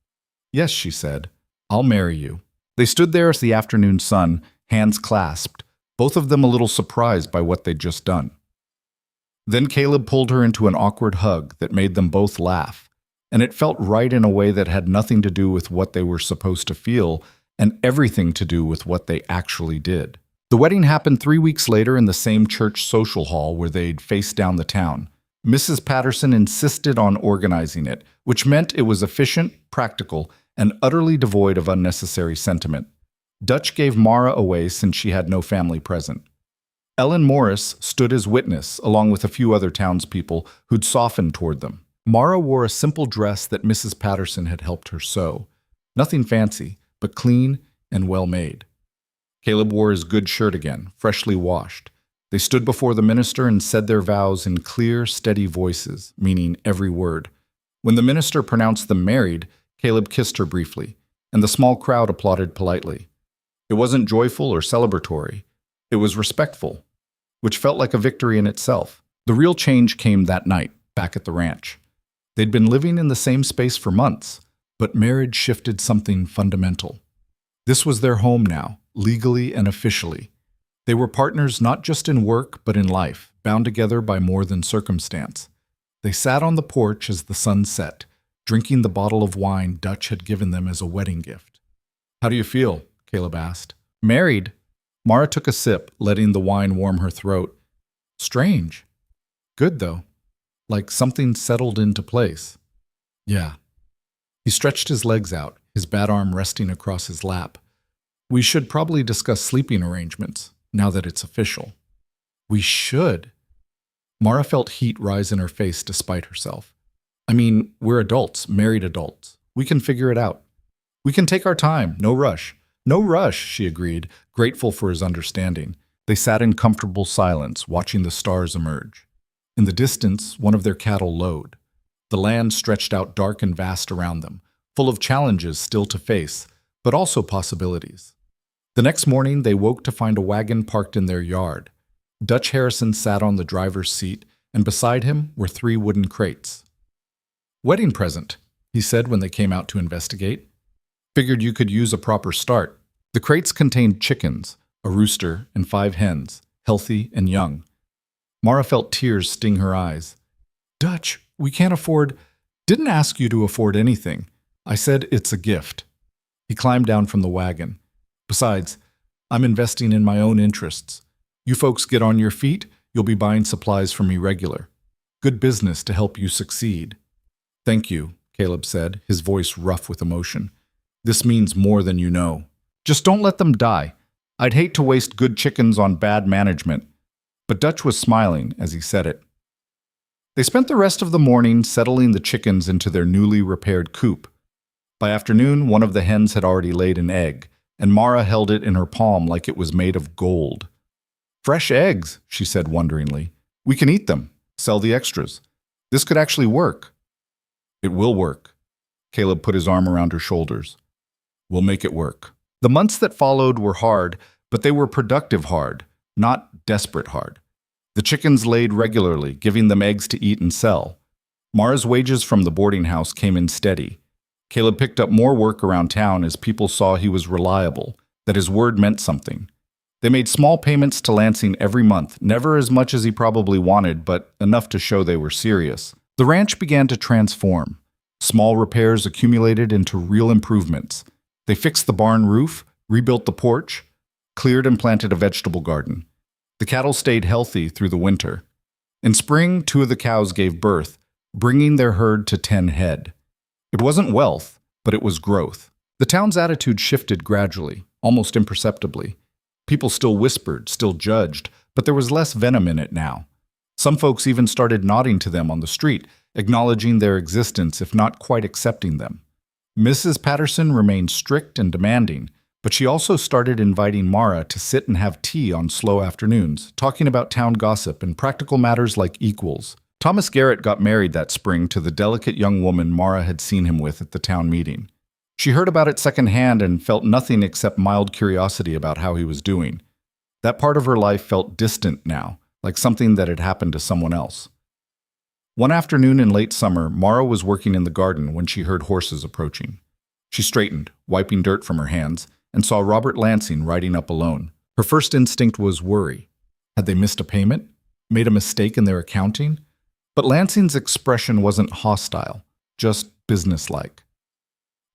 Yes, she said, I'll marry you. They stood there as the afternoon sun, hands clasped, both of them a little surprised by what they'd just done. Then Caleb pulled her into an awkward hug that made them both laugh, and it felt right in a way that had nothing to do with what they were supposed to feel and everything to do with what they actually did. The wedding happened 3 weeks later in the same church social hall where they'd faced down the town. Mrs. Patterson insisted on organizing it, which meant it was efficient, practical, and utterly devoid of unnecessary sentiment. Dutch gave Mara away since she had no family present. Ellen Morris stood as witness, along with a few other townspeople who'd softened toward them. Mara wore a simple dress that Mrs. Patterson had helped her sew. Nothing fancy, but clean and well made. Caleb wore his good shirt again, freshly washed. They stood before the minister and said their vows in clear, steady voices, meaning every word. When the minister pronounced them married, Caleb kissed her briefly, and the small crowd applauded politely. It wasn't joyful or celebratory. It was respectful, which felt like a victory in itself. The real change came that night, back at the ranch. They'd been living in the same space for months, but marriage shifted something fundamental. This was their home now, legally and officially. They were partners not just in work, but in life, bound together by more than circumstance. They sat on the porch as the sun set, drinking the bottle of wine Dutch had given them as a wedding gift. "How do you feel?" Caleb asked. "Married." Mara took a sip, letting the wine warm her throat. "Strange. Good, though. Like something settled into place." "Yeah." He stretched his legs out, his bad arm resting across his lap. "We should probably discuss sleeping arrangements, now that it's official." "We should." Mara felt heat rise in her face despite herself. "I mean, we're adults, married adults. We can figure it out. We can take our time, no rush." "No rush," she agreed, grateful for his understanding. They sat in comfortable silence, watching the stars emerge. In the distance, one of their cattle lowed. The land stretched out dark and vast around them, full of challenges still to face, but also possibilities. The next morning, they woke to find a wagon parked in their yard. Dutch Harrison sat on the driver's seat, and beside him were 3 wooden crates. "Wedding present," he said when they came out to investigate. "Figured you could use a proper start." The crates contained chickens, a rooster, and 5 hens, healthy and young. Mara felt tears sting her eyes. "Dutch, we can't afford—" "Didn't ask you to afford anything. I said it's a gift." He climbed down from the wagon. "Besides, I'm investing in my own interests. You folks get on your feet, you'll be buying supplies from me regular. Good business to help you succeed." "Thank you," Caleb said, his voice rough with emotion. "This means more than you know. Just don't let them die. I'd hate to waste good chickens on bad management." But Dutch was smiling as he said it. They spent the rest of the morning settling the chickens into their newly repaired coop. By afternoon, one of the hens had already laid an egg, and Mara held it in her palm like it was made of gold. "Fresh eggs," she said wonderingly. "We can eat them, sell the extras. This could actually work." "It will work." Caleb put his arm around her shoulders. "We'll make it work." The months that followed were hard, but they were productive hard, not desperate hard. The chickens laid regularly, giving them eggs to eat and sell. Mara's wages from the boarding house came in steady. Caleb picked up more work around town as people saw he was reliable, that his word meant something. They made small payments to Lansing every month, never as much as he probably wanted, but enough to show they were serious. The ranch began to transform. Small repairs accumulated into real improvements. They fixed the barn roof, rebuilt the porch, cleared and planted a vegetable garden. The cattle stayed healthy through the winter. In spring, 2 of the cows gave birth, bringing their herd to 10 head. It wasn't wealth, but it was growth. The town's attitude shifted gradually, almost imperceptibly. People still whispered, still judged, but there was less venom in it now. Some folks even started nodding to them on the street, acknowledging their existence if not quite accepting them. Mrs. Patterson remained strict and demanding, but she also started inviting Mara to sit and have tea on slow afternoons, talking about town gossip and practical matters like equals. Thomas Garrett got married that spring to the delicate young woman Mara had seen him with at the town meeting. She heard about it secondhand and felt nothing except mild curiosity about how he was doing. That part of her life felt distant now, like something that had happened to someone else. One afternoon in late summer, Mara was working in the garden when she heard horses approaching. She straightened, wiping dirt from her hands, and saw Robert Lansing riding up alone. Her first instinct was worry. Had they missed a payment? Made a mistake in their accounting? But Lansing's expression wasn't hostile, just businesslike.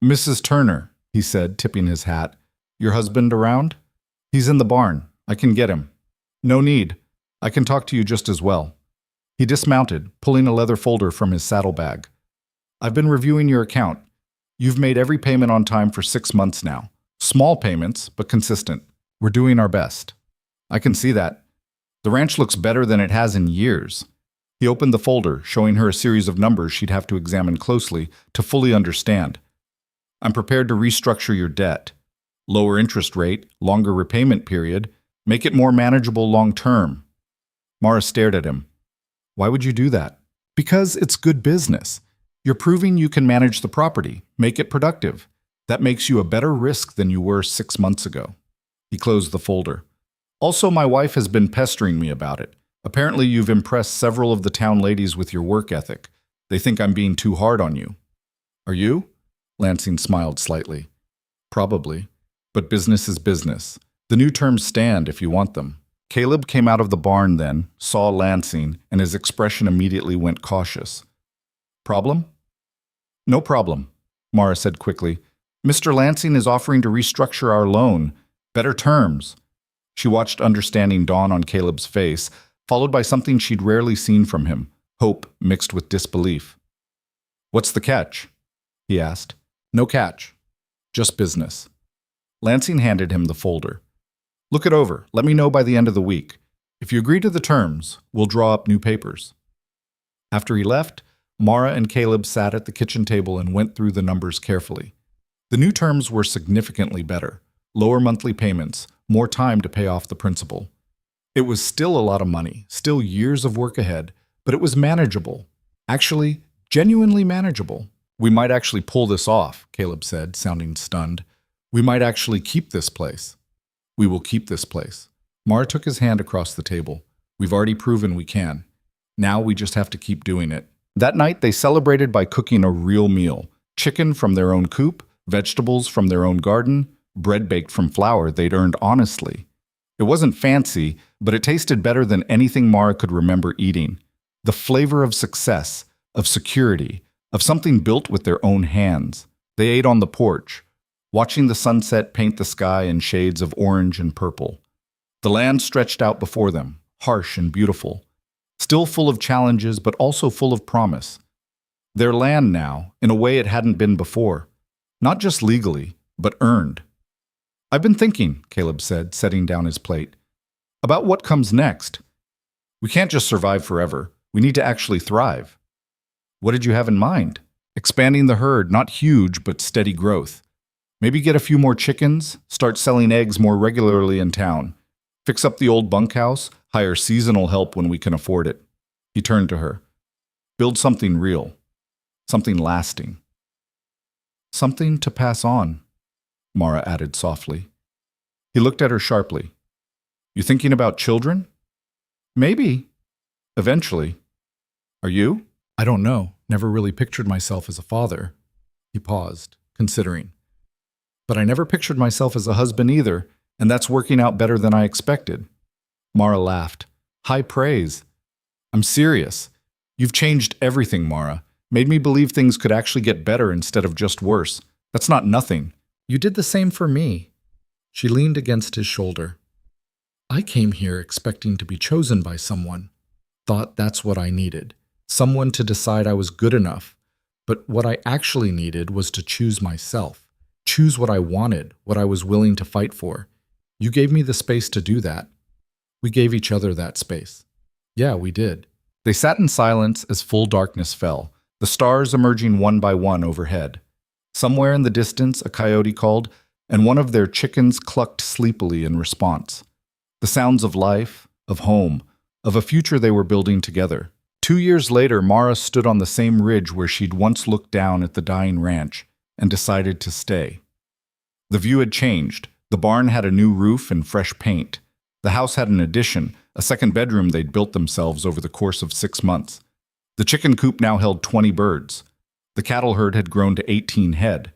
"Mrs. Turner," he said, tipping his hat. "Your husband around?" "He's in the barn. I can get him." "No need. I can talk to you just as well." He dismounted, pulling a leather folder from his saddlebag. "I've been reviewing your account. You've made every payment on time for 6 months now. Small payments, but consistent. We're doing our best." "I can see that. The ranch looks better than it has in years." He opened the folder, showing her a series of numbers she'd have to examine closely to fully understand. "I'm prepared to restructure your debt. Lower interest rate, longer repayment period, make it more manageable long term." Mara stared at him. "Why would you do that?" "Because it's good business. You're proving you can manage the property, make it productive. That makes you a better risk than you were 6 months ago." He closed the folder. "Also, my wife has been pestering me about it. Apparently you've impressed several of the town ladies with your work ethic. They think I'm being too hard on you." "Are you?" Lansing smiled slightly. "Probably. But business is business. The new terms stand if you want them." Caleb came out of the barn then, saw Lansing, and his expression immediately went cautious. "Problem?" "No problem," Mara said quickly. "Mr. Lansing is offering to restructure our loan. Better terms." She watched understanding dawn on Caleb's face, followed by something she'd rarely seen from him, hope mixed with disbelief. "What's the catch?" he asked. "No catch. Just business." Lansing handed him the folder. "Look it over. Let me know by the end of the week. If you agree to the terms, we'll draw up new papers." After he left, Mara and Caleb sat at the kitchen table and went through the numbers carefully. The new terms were significantly better. Lower monthly payments, more time to pay off the principal. It was still a lot of money, still years of work ahead, but it was manageable. Actually, genuinely manageable. "We might actually pull this off," Caleb said, sounding stunned. "We might actually keep this place." "We will keep this place." Mara took his hand across the table. "We've already proven we can. Now we just have to keep doing it." That night they celebrated by cooking a real meal. Chicken from their own coop, vegetables from their own garden, bread baked from flour they'd earned honestly. It wasn't fancy, but it tasted better than anything Mara could remember eating. The flavor of success, of security, of something built with their own hands. They ate on the porch, watching the sunset paint the sky in shades of orange and purple. The land stretched out before them, harsh and beautiful, still full of challenges but also full of promise. Their land now, in a way it hadn't been before, not just legally, but earned. "I've been thinking," Caleb said, setting down his plate, "about what comes next. We can't just survive forever. We need to actually thrive." "What did you have in mind?" "Expanding the herd, not huge, but steady growth. Maybe get a few more chickens, start selling eggs more regularly in town. Fix up the old bunkhouse, hire seasonal help when we can afford it." He turned to her. "Build something real. Something lasting. Something to pass on," Mara added softly. He looked at her sharply. "You thinking about children?" "Maybe. Eventually. Are you?" "I don't know. Never really pictured myself as a father." He paused, considering. "But I never pictured myself as a husband either, and that's working out better than I expected." Mara laughed. "High praise." "I'm serious. You've changed everything, Mara. Made me believe things could actually get better instead of just worse. That's not nothing. You did the same for me." She leaned against his shoulder. "I came here expecting to be chosen by someone. Thought that's what I needed. Someone to decide I was good enough. But what I actually needed was to choose myself. Choose what I wanted, what I was willing to fight for. You gave me the space to do that. We gave each other that space." "Yeah, we did." They sat in silence as full darkness fell, the stars emerging one by one overhead. Somewhere in the distance, a coyote called, and one of their chickens clucked sleepily in response. The sounds of life, of home, of a future they were building together. 2 years later, Mara stood on the same ridge where she'd once looked down at the dying ranch and decided to stay. The view had changed. The barn had a new roof and fresh paint. The house had an addition, a second bedroom they'd built themselves over the course of 6 months. The chicken coop now held 20 birds. The cattle herd had grown to 18 head.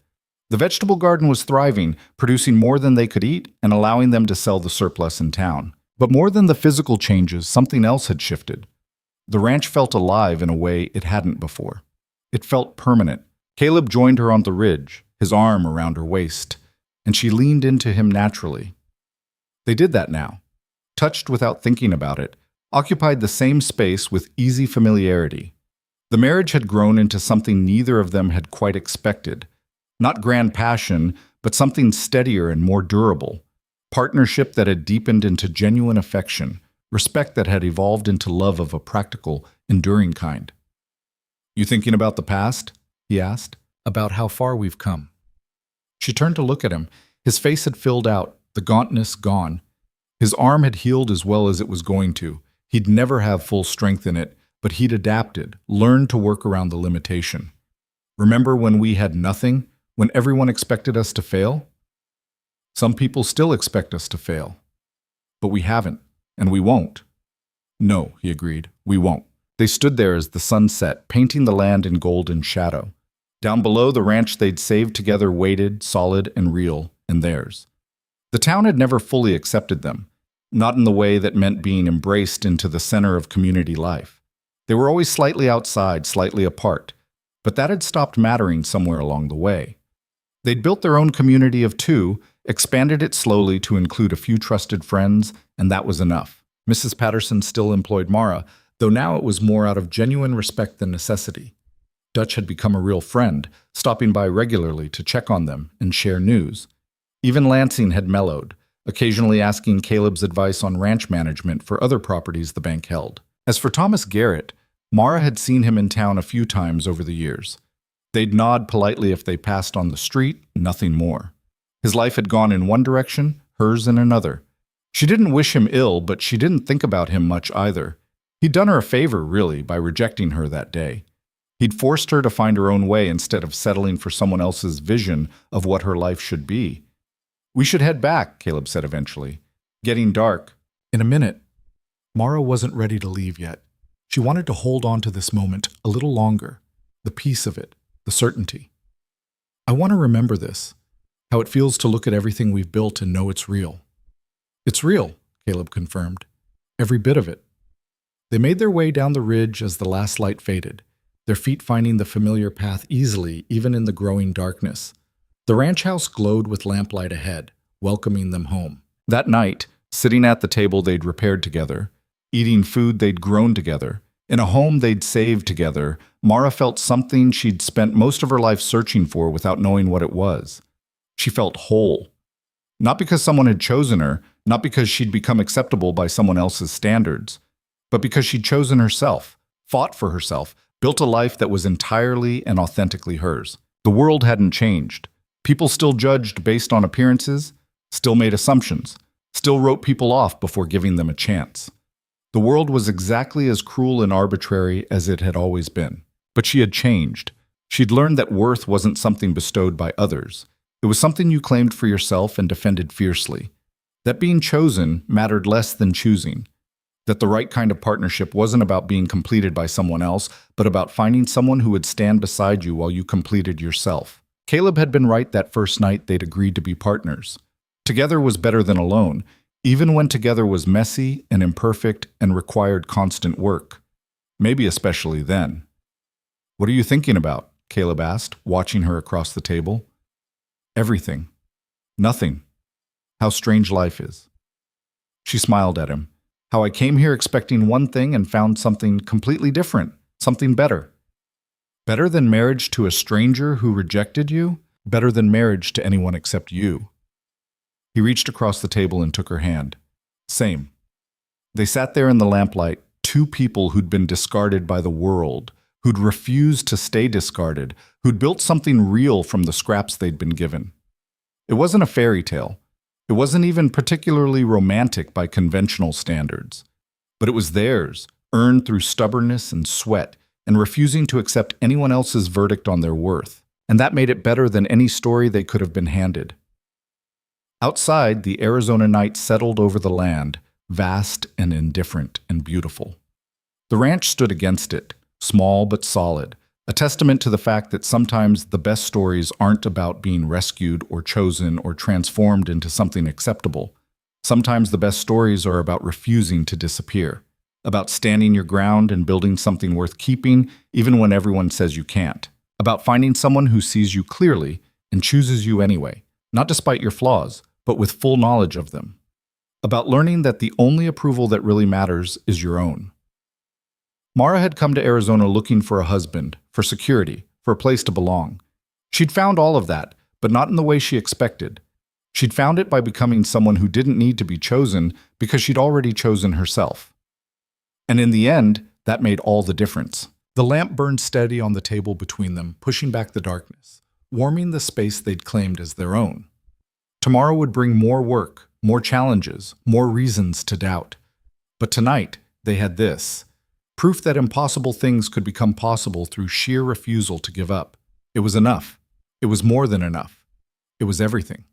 The vegetable garden was thriving, producing more than they could eat and allowing them to sell the surplus in town. But more than the physical changes, something else had shifted. The ranch felt alive in a way it hadn't before. It felt permanent. Caleb joined her on the ridge, his arm around her waist, and she leaned into him naturally. They did that now, touched without thinking about it, occupied the same space with easy familiarity. The marriage had grown into something neither of them had quite expected. Not grand passion, but something steadier and more durable. Partnership that had deepened into genuine affection, respect that had evolved into love of a practical, enduring kind. "You thinking about the past?" he asked. "About how far we've come." She turned to look at him. His face had filled out, the gauntness gone. His arm had healed as well as it was going to. He'd never have full strength in it, but he'd adapted, learned to work around the limitation. "Remember when we had nothing? When everyone expected us to fail?" "Some people still expect us to fail. But we haven't, and we won't." "No," he agreed, "we won't." They stood there as the sun set, painting the land in golden shadow. Down below, the ranch they'd saved together waited, solid and real, and theirs. The town had never fully accepted them, not in the way that meant being embraced into the center of community life. They were always slightly outside, slightly apart, but that had stopped mattering somewhere along the way. They'd built their own community of two, expanded it slowly to include a few trusted friends, and that was enough. Mrs. Patterson still employed Mara, though now it was more out of genuine respect than necessity. Dutch had become a real friend, stopping by regularly to check on them and share news. Even Lansing had mellowed, occasionally asking Caleb's advice on ranch management for other properties the bank held. As for Thomas Garrett, Mara had seen him in town a few times over the years. They'd nod politely if they passed on the street, nothing more. His life had gone in one direction, hers in another. She didn't wish him ill, but she didn't think about him much either. He'd done her a favor, really, by rejecting her that day. He'd forced her to find her own way instead of settling for someone else's vision of what her life should be. "We should head back," Caleb said eventually. "Getting dark." "In a minute." Mara wasn't ready to leave yet. She wanted to hold on to this moment a little longer, the peace of it, the certainty. "I want to remember this, how it feels to look at everything we've built and know it's real." "It's real," Caleb confirmed. "Every bit of it." They made their way down the ridge as the last light faded, their feet finding the familiar path easily even in the growing darkness. The ranch house glowed with lamplight ahead, welcoming them home. That night, sitting at the table they'd repaired together, eating food they'd grown together, in a home they'd saved together, Mara felt something she'd spent most of her life searching for without knowing what it was. She felt whole. Not because someone had chosen her, not because she'd become acceptable by someone else's standards, but because she'd chosen herself, fought for herself, built a life that was entirely and authentically hers. The world hadn't changed. People still judged based on appearances, still made assumptions, still wrote people off before giving them a chance. The world was exactly as cruel and arbitrary as it had always been. But she had changed. She'd learned that worth wasn't something bestowed by others. It was something you claimed for yourself and defended fiercely. That being chosen mattered less than choosing. That the right kind of partnership wasn't about being completed by someone else, but about finding someone who would stand beside you while you completed yourself. Caleb had been right that first night they'd agreed to be partners. Together was better than alone, even when together was messy and imperfect and required constant work. Maybe especially then. "What are you thinking about?" Caleb asked, watching her across the table. "Everything. Nothing. How strange life is." She smiled at him. "How I came here expecting one thing and found something completely different, something better." "Better than marriage to a stranger who rejected you? Better than marriage to anyone except you." He reached across the table and took her hand. "Same." They sat there in the lamplight, two people who'd been discarded by the world, who'd refused to stay discarded, who'd built something real from the scraps they'd been given. It wasn't a fairy tale. It wasn't even particularly romantic by conventional standards. But it was theirs, earned through stubbornness and sweat, and refusing to accept anyone else's verdict on their worth. And that made it better than any story they could have been handed. Outside, the Arizona night settled over the land, vast and indifferent and beautiful. The ranch stood against it, small but solid, a testament to the fact that sometimes the best stories aren't about being rescued or chosen or transformed into something acceptable. Sometimes the best stories are about refusing to disappear, about standing your ground and building something worth keeping even when everyone says you can't, about finding someone who sees you clearly and chooses you anyway, not despite your flaws, but with full knowledge of them, about learning that the only approval that really matters is your own. Mara had come to Arizona looking for a husband, for security, for a place to belong. She'd found all of that, but not in the way she expected. She'd found it by becoming someone who didn't need to be chosen because she'd already chosen herself. And in the end, that made all the difference. The lamp burned steady on the table between them, pushing back the darkness, warming the space they'd claimed as their own. Tomorrow would bring more work, more challenges, more reasons to doubt. But tonight, they had this. Proof that impossible things could become possible through sheer refusal to give up. It was enough. It was more than enough. It was everything.